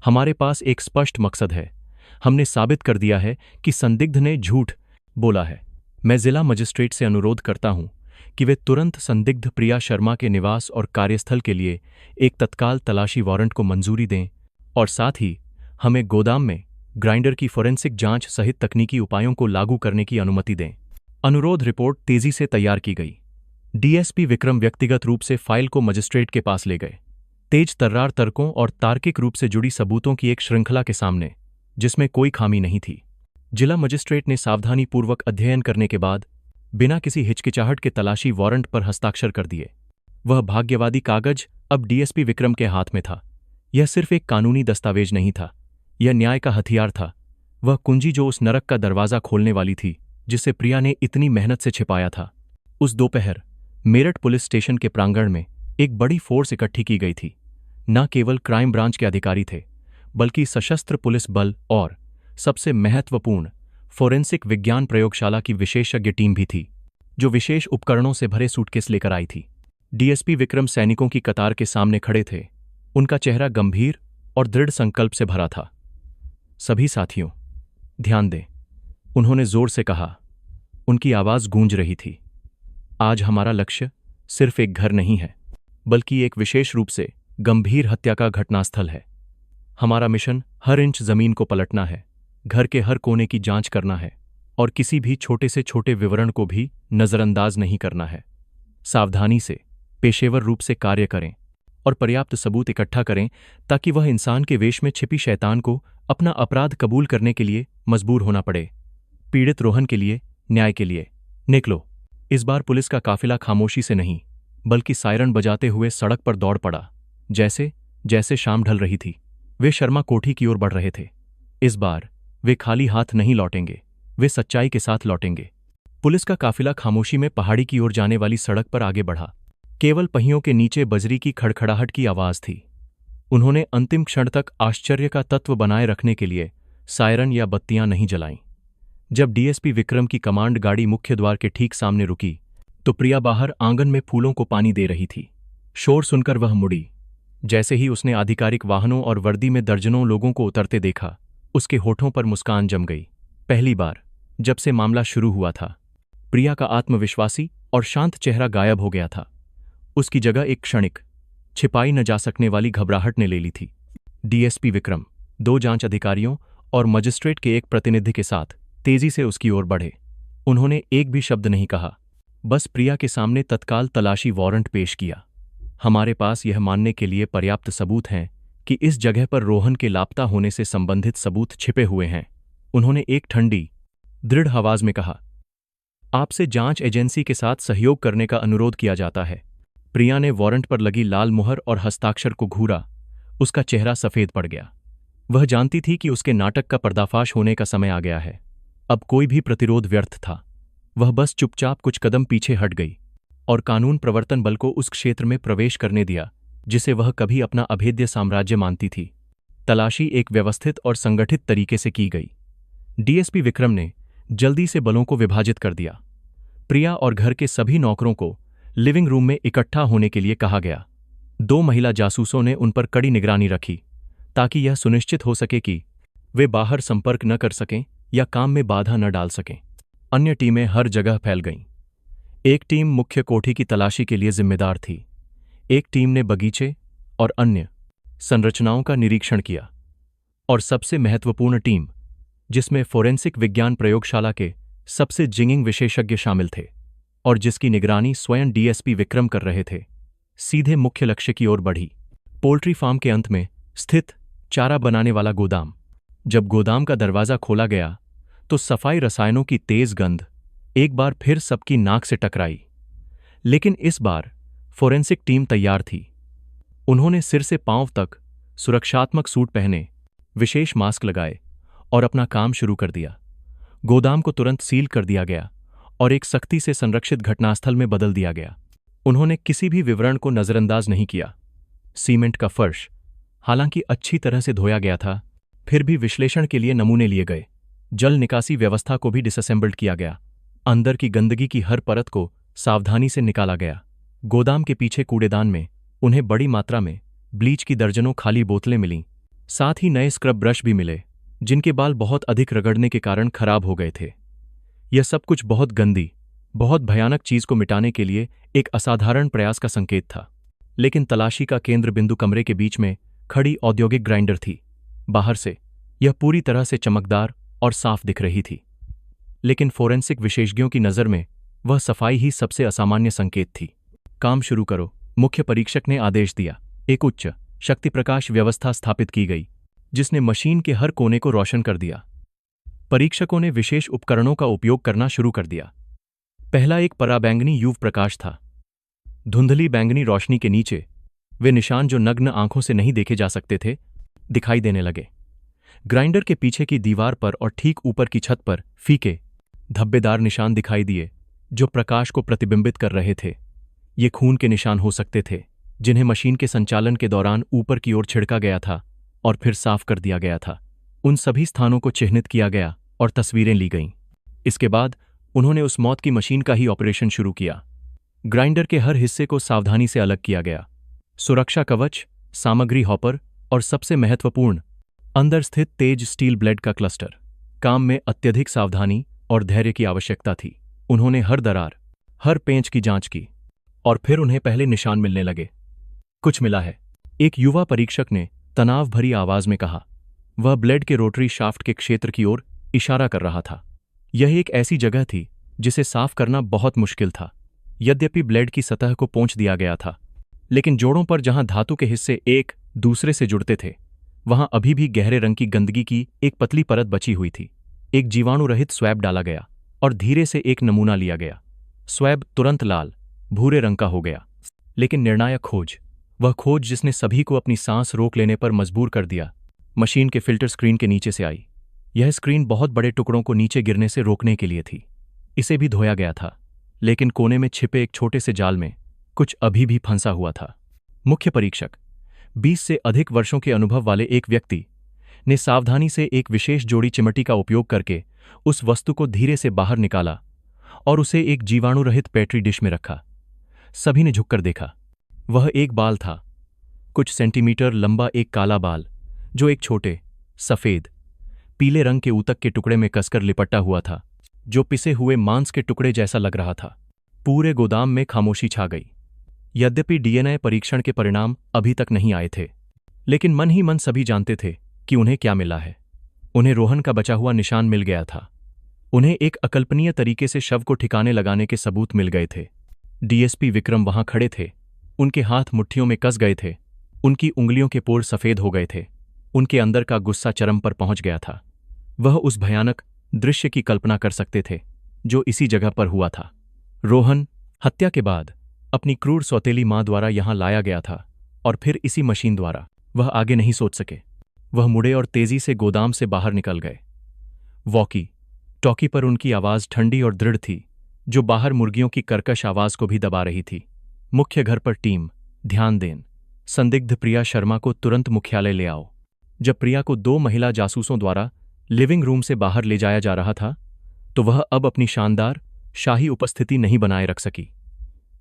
हमारे पास एक स्पष्ट मकसद है, हमने साबित कर दिया है कि संदिग्ध ने झूठ बोला है। मैं जिला मजिस्ट्रेट से अनुरोध करता हूं कि वे तुरंत संदिग्ध प्रिया शर्मा के निवास और कार्यस्थल के लिए एक तत्काल तलाशी वारंट को मंजूरी दें और साथ ही हमें गोदाम में ग्राइंडर की फोरेंसिक जांच सहित तकनीकी उपायों को लागू करने की अनुमति दें। अनुरोध रिपोर्ट तेजी से तैयार की गई। डीएसपी विक्रम व्यक्तिगत रूप से फाइल को मजिस्ट्रेट के पास ले गए, तेज तर्रार तर्कों और तार्किक रूप से जुड़ी सबूतों की एक श्रृंखला के सामने, जिसमें कोई खामी नहीं थी। जिला मजिस्ट्रेट ने सावधानीपूर्वक अध्ययन करने के बाद बिना किसी हिचकिचाहट के तलाशी वारंट पर हस्ताक्षर कर दिए। वह भाग्यवादी कागज अब डीएसपी विक्रम के हाथ में था। यह सिर्फ एक कानूनी दस्तावेज नहीं था, यह न्याय का हथियार था। वह कुंजी जो उस नरक का दरवाजा खोलने वाली थी जिसे प्रिया ने इतनी मेहनत से छिपाया था। उस दोपहर मेरठ पुलिस स्टेशन के प्रांगण में एक बड़ी फोर्स इकट्ठी की गई थी। न केवल क्राइम ब्रांच के अधिकारी थे, बल्कि सशस्त्र पुलिस बल और सबसे महत्वपूर्ण फोरेंसिक विज्ञान प्रयोगशाला की विशेषज्ञ टीम भी थी, जो विशेष उपकरणों से भरे सूटकेस लेकर आई थी। डीएसपी विक्रम सैनिकों की कतार के सामने खड़े थे। उनका चेहरा गंभीर और दृढ़ संकल्प से भरा था। सभी साथियों, ध्यान दें, उन्होंने जोर से कहा। उनकी आवाज गूंज रही थी। आज हमारा लक्ष्य सिर्फ एक घर नहीं है, बल्कि एक विशेष रूप से गंभीर हत्या का घटनास्थल है। हमारा मिशन हर इंच जमीन को पलटना है, घर के हर कोने की जांच करना है और किसी भी छोटे से छोटे विवरण को भी नजरअंदाज नहीं करना है। सावधानी से, पेशेवर रूप से कार्य करें और पर्याप्त सबूत इकट्ठा करें ताकि वह इंसान के वेश में छिपी शैतान को अपना अपराध कबूल करने के लिए मजबूर होना पड़े। पीड़ित रोहन के लिए, न्याय के लिए निकलो। इस बार पुलिस का काफिला खामोशी से नहीं, बल्कि सायरन बजाते हुए सड़क पर दौड़ पड़ा। जैसे जैसे शाम ढल रही थी, वे शर्मा कोठी की ओर बढ़ रहे थे। इस बार वे खाली हाथ नहीं लौटेंगे, वे सच्चाई के साथ लौटेंगे। पुलिस का काफिला खामोशी में पहाड़ी की ओर जाने वाली सड़क पर आगे बढ़ा। केवल पहियों के नीचे बजरी की खड़खड़ाहट की आवाज थी। उन्होंने अंतिम क्षण तक आश्चर्य का तत्व बनाए रखने के लिए सायरन या बत्तियां नहीं जलाईं। जब डीएसपी विक्रम की कमांड गाड़ी मुख्य द्वार के ठीक सामने रुकी, तो प्रिया बाहर आंगन में फूलों को पानी दे रही थी। शोर सुनकर वह मुड़ी। जैसे ही उसने आधिकारिक वाहनों और वर्दी में दर्जनों लोगों को उतरते देखा, उसके होठों पर मुस्कान जम गई। पहली बार जब से मामला शुरू हुआ था, प्रिया का आत्मविश्वासी और शांत चेहरा गायब हो गया था। उसकी जगह एक क्षणिक, छिपाई न जा सकने वाली घबराहट ने ले ली थी। डीएसपी विक्रम 2 जांच अधिकारियों और मजिस्ट्रेट के एक प्रतिनिधि के साथ तेजी से उसकी ओर बढ़े। उन्होंने एक भी शब्द नहीं कहा, बस प्रिया के सामने तत्काल तलाशी वारंट पेश किया। हमारे पास यह मानने के लिए पर्याप्त सबूत हैं कि इस जगह पर रोहन के लापता होने से संबंधित सबूत छिपे हुए हैं, उन्होंने एक ठंडी, दृढ़ आवाज में कहा। आपसे जांच एजेंसी के साथ सहयोग करने का अनुरोध किया जाता है। प्रिया ने वारंट पर लगी लाल मुहर और हस्ताक्षर को घूरा। उसका चेहरा सफेद पड़ गया। वह जानती थी कि उसके नाटक का पर्दाफाश होने का समय आ गया है। अब कोई भी प्रतिरोध व्यर्थ था। वह बस चुपचाप कुछ कदम पीछे हट गई और कानून प्रवर्तन बल को उस क्षेत्र में प्रवेश करने दिया जिसे वह कभी अपना अभेद्य साम्राज्य मानती थी। तलाशी एक व्यवस्थित और संगठित तरीके से की गई। डीएसपी विक्रम ने जल्दी से बलों को विभाजित कर दिया। प्रिया और घर के सभी नौकरों को लिविंग रूम में इकट्ठा होने के लिए कहा गया। 2 महिला जासूसों ने उन पर कड़ी निगरानी रखी ताकि यह सुनिश्चित हो सके कि वे बाहर संपर्क न कर सकें या काम में बाधा न डाल सकें। अन्य टीमें हर जगह फैल गईं। एक टीम मुख्य कोठी की तलाशी के लिए जिम्मेदार थी, एक टीम ने बगीचे और अन्य संरचनाओं का निरीक्षण किया, और सबसे महत्वपूर्ण टीम, जिसमें फोरेंसिक विज्ञान प्रयोगशाला के सबसे जिंगिंग विशेषज्ञ शामिल थे और जिसकी निगरानी स्वयं डीएसपी विक्रम कर रहे थे, सीधे मुख्य लक्ष्य की ओर बढ़ी। पोल्ट्री फार्म के अंत में स्थित चारा बनाने वाला गोदाम। जब गोदाम का दरवाजा खोला गया तो सफाई रसायनों की तेज गंध एक बार फिर सबकी नाक से टकराई। लेकिन इस बार फोरेंसिक टीम तैयार थी। उन्होंने सिर से पांव तक सुरक्षात्मक सूट पहने, विशेष मास्क लगाए और अपना काम शुरू कर दिया। गोदाम को तुरंत सील कर दिया गया और एक सख्ती से संरक्षित घटनास्थल में बदल दिया गया। उन्होंने किसी भी विवरण को नजरअंदाज नहीं किया। सीमेंट का फर्श हालांकि अच्छी तरह से धोया गया था, फिर भी विश्लेषण के लिए नमूने लिए गए। जल निकासी व्यवस्था को भी डिसअसेंबल्ड किया गया। अंदर की गंदगी की हर परत को सावधानी से निकाला गया। गोदाम के पीछे कूड़ेदान में उन्हें बड़ी मात्रा में ब्लीच की दर्जनों खाली बोतलें मिलीं। साथ ही नए स्क्रब ब्रश भी मिले, जिनके बाल बहुत अधिक रगड़ने के कारण खराब हो गए थे। यह सब कुछ बहुत गंदी, बहुत भयानक चीज को मिटाने के लिए एक असाधारण प्रयास का संकेत था। लेकिन तलाशी का केंद्र बिंदु कमरे के बीच में खड़ी औद्योगिक ग्राइंडर थी। बाहर से यह पूरी तरह से चमकदार और साफ दिख रही थी, लेकिन फोरेंसिक विशेषज्ञों की नज़र में वह सफाई ही सबसे असामान्य संकेत थी। काम शुरू करो, मुख्य परीक्षक ने आदेश दिया। एक उच्च शक्ति प्रकाश व्यवस्था स्थापित की गई, जिसने मशीन के हर कोने को रोशन कर दिया। परीक्षकों ने विशेष उपकरणों का उपयोग करना शुरू कर दिया। पहला एक पराबैंगनी यूव प्रकाश था। धुंधली बैंगनी रोशनी के नीचे वे निशान जो नग्न आंखों से नहीं देखे जा सकते थे दिखाई देने लगे। ग्राइंडर के पीछे की दीवार पर और ठीक ऊपर की छत पर फीके धब्बेदार निशान दिखाई दिए जो प्रकाश को प्रतिबिंबित कर रहे थे। ये खून के निशान हो सकते थे जिन्हें मशीन के संचालन के दौरान ऊपर की ओर छिड़का गया था और फिर साफ कर दिया गया था। उन सभी स्थानों को चिह्नित किया गया और तस्वीरें ली गईं। इसके बाद उन्होंने उस मौत की मशीन का ही ऑपरेशन शुरू किया। ग्राइंडर के हर हिस्से को सावधानी से अलग किया गया। सुरक्षा कवच, सामग्री हॉपर और सबसे महत्वपूर्ण अंदर स्थित तेज स्टील ब्लेड का क्लस्टर। काम में अत्यधिक सावधानी और धैर्य की आवश्यकता थी। उन्होंने हर दरार, हर पेंच की जांच की और फिर उन्हें पहले निशान मिलने लगे। कुछ मिला है, एक युवा परीक्षक ने तनाव भरी आवाज में कहा। वह ब्लेड के रोटरी शाफ्ट के क्षेत्र की ओर इशारा कर रहा था। यह एक ऐसी जगह थी जिसे साफ करना बहुत मुश्किल था। यद्यपि ब्लेड की सतह को पोंछ दिया गया था, लेकिन जोड़ों पर जहां धातु के हिस्से एक दूसरे से जुड़ते थे वहां अभी भी गहरे रंग की गंदगी की एक पतली परत बची हुई थी। एक जीवाणु रहित स्वैब डाला गया और धीरे से एक नमूना लिया गया। स्वैब तुरंत लाल भूरे रंग का हो गया। लेकिन निर्णायक खोज, वह खोज जिसने सभी को अपनी सांस रोक लेने पर मजबूर कर दिया, मशीन के फिल्टर स्क्रीन के नीचे से आई। यह स्क्रीन बहुत बड़े टुकड़ों को नीचे गिरने से रोकने के लिए थी। इसे भी धोया गया था, लेकिन कोने में छिपे एक छोटे से जाल में कुछ अभी भी फंसा हुआ था। मुख्य परीक्षक, 20 से अधिक वर्षों के अनुभव वाले एक व्यक्ति, ने सावधानी से एक विशेष जोड़ी चिमटी का उपयोग करके उस वस्तु को धीरे से बाहर निकाला और उसे एक जीवाणु रहित पेट्री डिश में रखा। सभी ने झुककर देखा। वह एक बाल था, कुछ सेंटीमीटर लंबा एक काला बाल, जो एक छोटे, सफेद, पीले रंग के ऊतक के टुकड़े में कसकर लिपटा हुआ था, जो पिसे हुए मांस के टुकड़े जैसा लग रहा था। पूरे गोदाम में खामोशी छा गई। यद्यपि डीएनए परीक्षण के परिणाम अभी तक नहीं आए थे, लेकिन मन ही मन सभी जानते थे कि उन्हें क्या मिला है। उन्हें रोहन का बचा हुआ निशान मिल गया था। उन्हें एक अकल्पनीय तरीके से शव को ठिकाने लगाने के सबूत मिल गए थे। डीएसपी विक्रम वहां खड़े थे। उनके हाथ मुट्ठियों में कस गए थे। उनकी उंगलियों के पोर सफेद हो गए थे। उनके अंदर का गुस्सा चरम पर पहुंच गया था। वह उस भयानक दृश्य की कल्पना कर सकते थे जो इसी जगह पर हुआ था। रोहन हत्या के बाद अपनी क्रूर सौतेली मां द्वारा यहां लाया गया था और फिर इसी मशीन द्वारा। वह आगे नहीं सोच सके। वह मुड़े और तेजी से गोदाम से बाहर निकल गए। वॉकी टॉकी पर उनकी आवाज ठंडी और दृढ़ थी, जो बाहर मुर्गियों की कर्कश आवाज को भी दबा रही थी। मुख्य घर पर टीम, ध्यान दें, संदिग्ध प्रिया शर्मा को तुरंत मुख्यालय ले आओ। जब प्रिया को 2 महिला जासूसों द्वारा लिविंग रूम से बाहर ले जाया जा रहा था, तो वह अब अपनी शानदार शाही उपस्थिति नहीं बनाए रख सकी।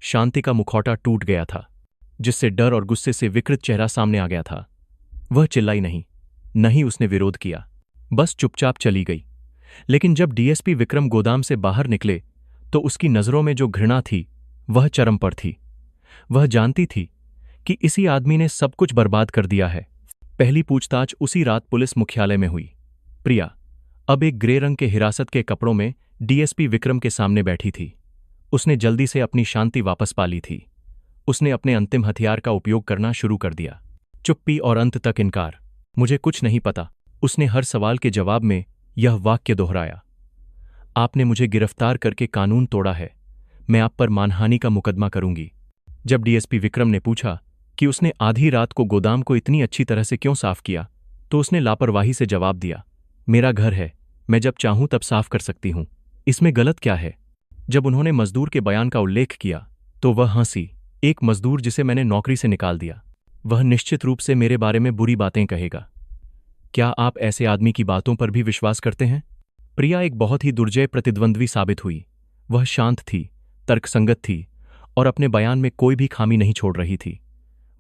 शांति का मुखौटा टूट गया था, जिससे डर और गुस्से से विकृत चेहरा सामने आ गया था। वह चिल्लाई नहीं, न ही उसने विरोध किया, बस चुपचाप चली गई। लेकिन जब डीएसपी विक्रम गोदाम से बाहर निकले तो उसकी नजरों में जो घृणा थी वह चरम पर थी। वह जानती थी कि इसी आदमी ने सब कुछ बर्बाद कर दिया है। पहली पूछताछ उसी रात पुलिस मुख्यालय में हुई। प्रिया अब एक ग्रे रंग के हिरासत के कपड़ों में डीएसपी विक्रम के सामने बैठी थी। उसने जल्दी से अपनी शांति वापस पा ली थी। उसने अपने अंतिम हथियार का उपयोग करना शुरू कर दिया। चुप्पी और अंत तक इनकार। मुझे कुछ नहीं पता। उसने हर सवाल के जवाब में यह वाक्य दोहराया। आपने मुझे गिरफ्तार करके कानून तोड़ा है। मैं आप पर मानहानि का मुकदमा करूंगी। जब डीएसपी विक्रम ने पूछा कि उसने आधी रात को गोदाम को इतनी अच्छी तरह से क्यों साफ किया, तो उसने लापरवाही से जवाब दिया, मेरा घर है, मैं जब चाहूं तब साफ कर सकती हूं। इसमें गलत क्या है? जब उन्होंने मजदूर के बयान का उल्लेख किया तो वह हंसी। एक मजदूर जिसे मैंने नौकरी से निकाल दिया, वह निश्चित रूप से मेरे बारे में बुरी बातें कहेगा। क्या आप ऐसे आदमी की बातों पर भी विश्वास करते हैं? प्रिया एक बहुत ही दुर्जय प्रतिद्वंद्वी साबित हुई। वह शांत थी, तर्कसंगत थी और अपने बयान में कोई भी खामी नहीं छोड़ रही थी।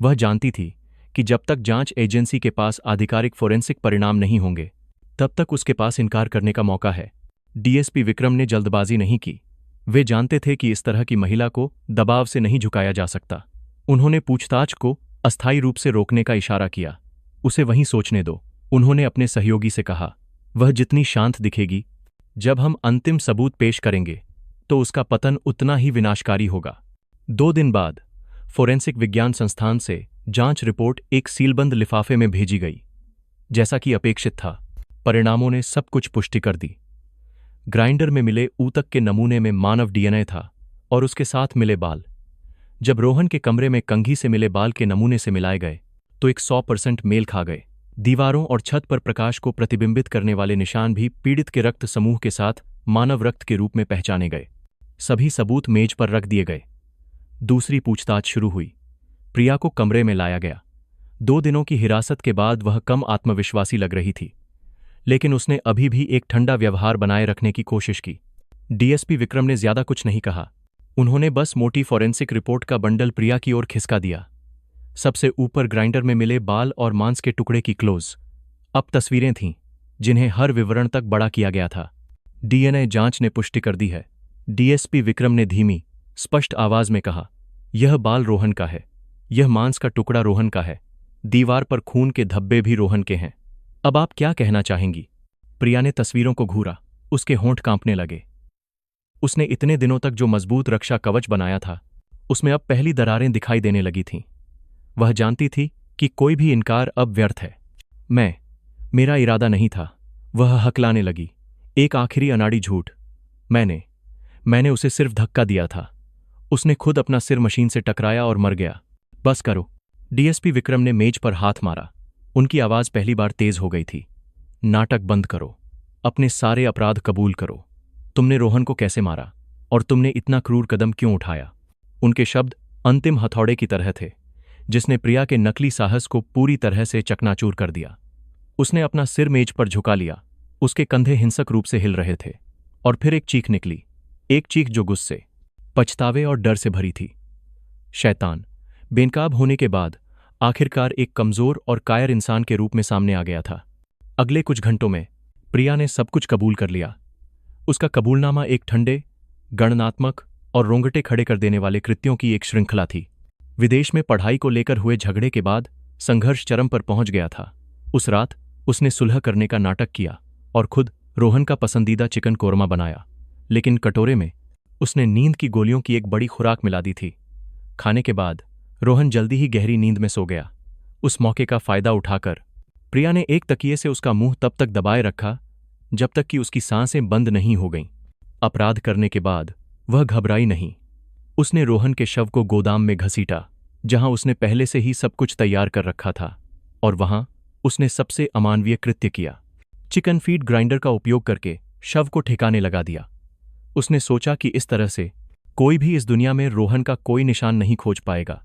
वह जानती थी कि जब तक जांच एजेंसी के पास आधिकारिक फोरेंसिक परिणाम नहीं होंगे, तब तक उसके पास इनकार करने का मौका है। डीएसपी विक्रम ने जल्दबाजी नहीं की। वे जानते थे कि इस तरह की महिला को दबाव से नहीं झुकाया जा सकता। उन्होंने पूछताछ को अस्थायी रूप से रोकने का इशारा किया। उसे वहीं सोचने दो। उन्होंने अपने सहयोगी से कहा, वह जितनी शांत दिखेगी, जब हम अंतिम सबूत पेश करेंगे तो उसका पतन उतना ही विनाशकारी होगा। 2 दिन बाद फोरेंसिक विज्ञान संस्थान से जांच रिपोर्ट एक सीलबंद लिफाफे में भेजी गई। जैसा कि अपेक्षित था, परिणामों ने सब कुछ पुष्टि कर दी। ग्राइंडर में मिले ऊतक के नमूने में मानव डीएनए था और उसके साथ मिले बाल, जब रोहन के कमरे में कंघी से मिले बाल के नमूने से मिलाए गए तो एक 100% मेल खा गए। दीवारों और छत पर प्रकाश को प्रतिबिंबित करने वाले निशान भी पीड़ित के रक्त समूह के साथ मानव रक्त के रूप में पहचाने गए। सभी सबूत मेज पर रख दिए गए। दूसरी पूछताछ शुरू हुई। प्रिया को कमरे में लाया गया। 2 दिनों की हिरासत के बाद वह कम आत्मविश्वासी लग रही थी, लेकिन उसने अभी भी एक ठंडा व्यवहार बनाए रखने की कोशिश की। डीएसपी विक्रम ने ज्यादा कुछ नहीं कहा। उन्होंने बस मोटी फॉरेंसिक रिपोर्ट का बंडल प्रिया की ओर खिसका दिया। सबसे ऊपर ग्राइंडर में मिले बाल और मांस के टुकड़े की क्लोज अप तस्वीरें थीं, जिन्हें हर विवरण तक बड़ा किया गया था। डीएनए जांच ने पुष्टि कर दी है। डीएसपी विक्रम ने धीमी, स्पष्ट आवाज में कहा, यह बाल रोहन का है, यह मांस का टुकड़ा रोहन का है, दीवार पर खून के धब्बे भी रोहन के हैं। अब आप क्या कहना चाहेंगी? प्रिया ने तस्वीरों को घूरा। उसके होंठ कांपने लगे। उसने इतने दिनों तक जो मजबूत रक्षा कवच बनाया था, उसमें अब पहली दरारें दिखाई देने लगी थीं। वह जानती थी कि कोई भी इनकार अब व्यर्थ है। मेरा इरादा नहीं था, वह हकलाने लगी। एक आखिरी अनाड़ी झूठ। मैंने उसे सिर्फ धक्का दिया था। उसने खुद अपना सिर मशीन से टकराया और मर गया। बस करो। डीएसपी विक्रम ने मेज पर हाथ मारा। उनकी आवाज पहली बार तेज हो गई थी। नाटक बंद करो। अपने सारे अपराध कबूल करो। तुमने रोहन को कैसे मारा और तुमने इतना क्रूर कदम क्यों उठाया? उनके शब्द अंतिम हथौड़े की तरह थे, जिसने प्रिया के नकली साहस को पूरी तरह से चकनाचूर कर दिया। उसने अपना सिर मेज पर झुका लिया। उसके कंधे हिंसक रूप से हिल रहे थे। और फिर एक चीख निकली, एक चीख जो गुस्से, पछतावे और डर से भरी थी। शैतान बेनकाब होने के बाद आखिरकार एक कमजोर और कायर इंसान के रूप में सामने आ गया था। अगले कुछ घंटों में प्रिया ने सब कुछ कबूल कर लिया। उसका कबूलनामा एक ठंडे, गणनात्मक और रोंगटे खड़े कर देने वाले कृत्यों की एक श्रृंखला थी। विदेश में पढ़ाई को लेकर हुए झगड़े के बाद संघर्ष चरम पर पहुंच गया था। उस रात उसने सुलह करने का नाटक किया और खुद रोहन का पसंदीदा चिकन कोरमा बनाया, लेकिन कटोरे में उसने नींद की गोलियों की एक बड़ी खुराक मिला दी थी। खाने के बाद रोहन जल्दी ही गहरी नींद में सो गया। उस मौके का फायदा उठाकर प्रिया ने एक तकिए से उसका मुंह तब तक दबाए रखा जब तक कि उसकी सांसें बंद नहीं हो गईं। अपराध करने के बाद वह घबराई नहीं। उसने रोहन के शव को गोदाम में घसीटा, जहां उसने पहले से ही सब कुछ तैयार कर रखा था, और वहां उसने सबसे अमानवीय कृत्य किया। चिकन फीड ग्राइंडर का उपयोग करके शव को ठिकाने लगा दिया। उसने सोचा कि इस तरह से कोई भी इस दुनिया में रोहन का कोई निशान नहीं खोज पाएगा।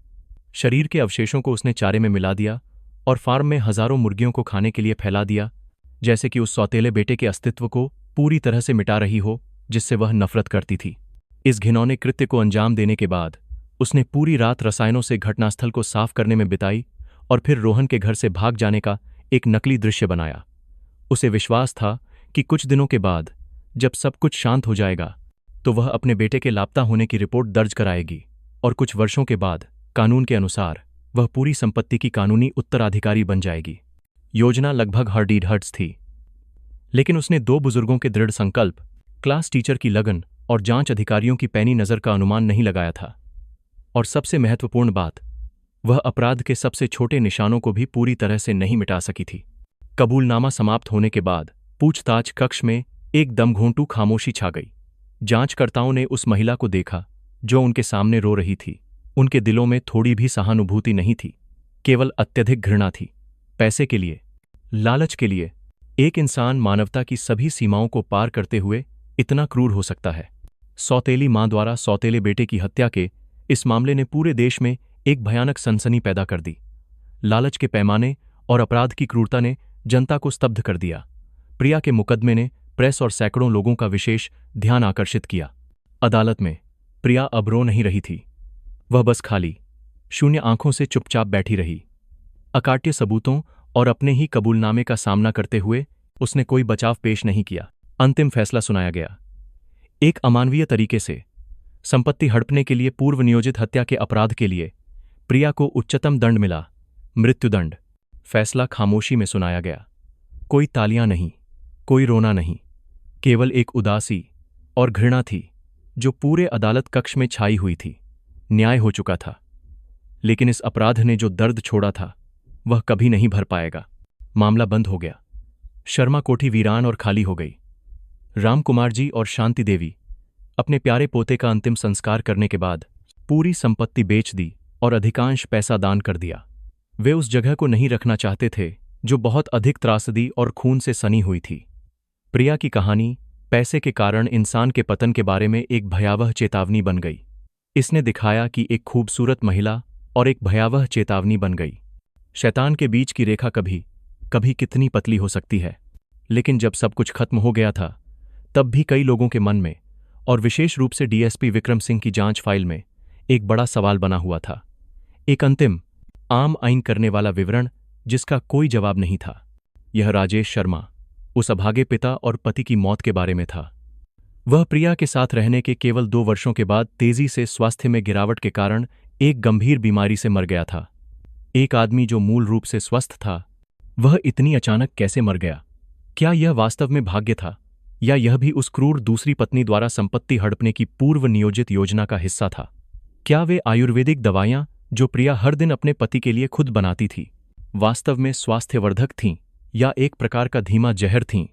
शरीर के अवशेषों को उसने चारे में मिला दिया और फार्म में हजारों मुर्गियों को खाने के लिए फैला दिया, जैसे कि उस सौतेले बेटे के अस्तित्व को पूरी तरह से मिटा रही हो जिससे वह नफरत करती थी। इस घिनौने कृत्य को अंजाम देने के बाद उसने पूरी रात रसायनों से घटनास्थल को साफ करने में बिताई और फिर रोहन के घर से भाग जाने का एक नकली दृश्य बनाया। उसे विश्वास था कि कुछ दिनों के बाद जब सब कुछ शांत हो जाएगा तो वह अपने बेटे के लापता होने की रिपोर्ट दर्ज कराएगी और कुछ वर्षों के बाद कानून के अनुसार वह पूरी संपत्ति की कानूनी उत्तराधिकारी बन जाएगी। योजना लगभग हर्डीडहर्ट्स थी, लेकिन उसने 2 बुजुर्गों के दृढ़ संकल्प, क्लास टीचर की लगन और जांच अधिकारियों की पैनी नजर का अनुमान नहीं लगाया था। और सबसे महत्वपूर्ण बात, वह अपराध के सबसे छोटे निशानों को भी पूरी तरह से नहीं मिटा सकी थी। कबूलनामा समाप्त होने के बाद पूछताछ कक्ष में एक दमघोंटू खामोशी छा गई। जांचकर्ताओं ने उस महिला को देखा जो उनके सामने रो रही थी। उनके दिलों में थोड़ी भी सहानुभूति नहीं थी, केवल अत्यधिक घृणा थी। पैसे के लिए, लालच के लिए एक इंसान मानवता की सभी सीमाओं को पार करते हुए इतना क्रूर हो सकता है। सौतेली मां द्वारा सौतेले बेटे की हत्या के इस मामले ने पूरे देश में एक भयानक सनसनी पैदा कर दी। लालच के पैमाने और अपराध की क्रूरता ने जनता को स्तब्ध कर दिया। प्रिया के मुकदमे ने प्रेस और सैकड़ों लोगों का विशेष ध्यान आकर्षित किया। अदालत में प्रिया अब रो नहीं रही थी। वह बस खाली, शून्य आंखों से चुपचाप बैठी रही। अकाट्य सबूतों और अपने ही कबूलनामे का सामना करते हुए उसने कोई बचाव पेश नहीं किया। अंतिम फैसला सुनाया गया। एक अमानवीय तरीके से संपत्ति हड़पने के लिए पूर्व नियोजित हत्या के अपराध के लिए प्रिया को उच्चतम दंड मिला, मृत्युदंड। फैसला खामोशी में सुनाया गया। कोई तालियां नहीं, कोई रोना नहीं, केवल एक उदासी और घृणा थी जो पूरे अदालत कक्ष में छाई हुई थी। न्याय हो चुका था, लेकिन इस अपराध ने जो दर्द छोड़ा था वह कभी नहीं भर पाएगा। मामला बंद हो गया। शर्मा कोठी वीरान और खाली हो गई। रामकुमार जी और शांति देवी अपने प्यारे पोते का अंतिम संस्कार करने के बाद पूरी संपत्ति बेच दी और अधिकांश पैसा दान कर दिया। वे उस जगह को नहीं रखना चाहते थे जो बहुत अधिक त्रासदी और खून से सनी हुई थी। प्रिया की कहानी पैसे के कारण इंसान के पतन के बारे में एक भयावह चेतावनी बन गई। इसने दिखाया कि एक खूबसूरत महिला और एक भयावह चेतावनी बन गई। शैतान के बीच की रेखा कभी कभी कितनी पतली हो सकती है। लेकिन जब सब कुछ खत्म हो गया था, तब भी कई लोगों के मन में, और विशेष रूप से डीएसपी विक्रम सिंह की जांच फाइल में, एक बड़ा सवाल बना हुआ था। एक अंतिम, आम आइन करने वाला विवरण जिसका कोई जवाब नहीं था। यह राजेश शर्मा, उस अभागे पिता और पति की मौत के बारे में था। वह प्रिया के साथ रहने के केवल 2 वर्षों के बाद तेजी से स्वास्थ्य में गिरावट के कारण एक गंभीर बीमारी से मर गया था। एक आदमी जो मूल रूप से स्वस्थ था, वह इतनी अचानक कैसे मर गया? क्या यह वास्तव में भाग्य था, या यह भी उस क्रूर दूसरी पत्नी द्वारा संपत्ति हड़पने की पूर्व नियोजित योजना का हिस्सा था? क्या वे आयुर्वेदिक दवाइयां जो प्रिया हर दिन अपने पति के लिए खुद बनाती थी, वास्तव में स्वास्थ्यवर्धक थीं, या एक प्रकार का धीमा जहर थीं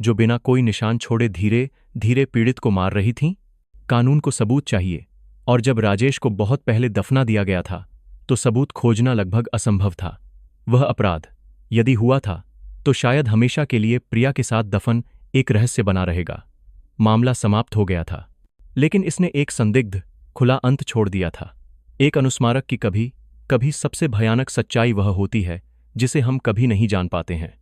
जो बिना कोई निशान छोड़े धीरे धीरे पीड़ित को मार रही थीं? कानून को सबूत चाहिए, और जब राजेश को बहुत पहले दफना दिया गया था, तो सबूत खोजना लगभग असंभव था। वह अपराध, यदि हुआ था, तो शायद हमेशा के लिए प्रिया के साथ दफन एक रहस्य बना रहेगा। मामला समाप्त हो गया था, लेकिन इसने एक संदिग्ध, खुला अंत छोड़ दिया था। एक अनुस्मारक की कभी कभी सबसे भयानक सच्चाई वह होती है जिसे हम कभी नहीं जान पाते हैं।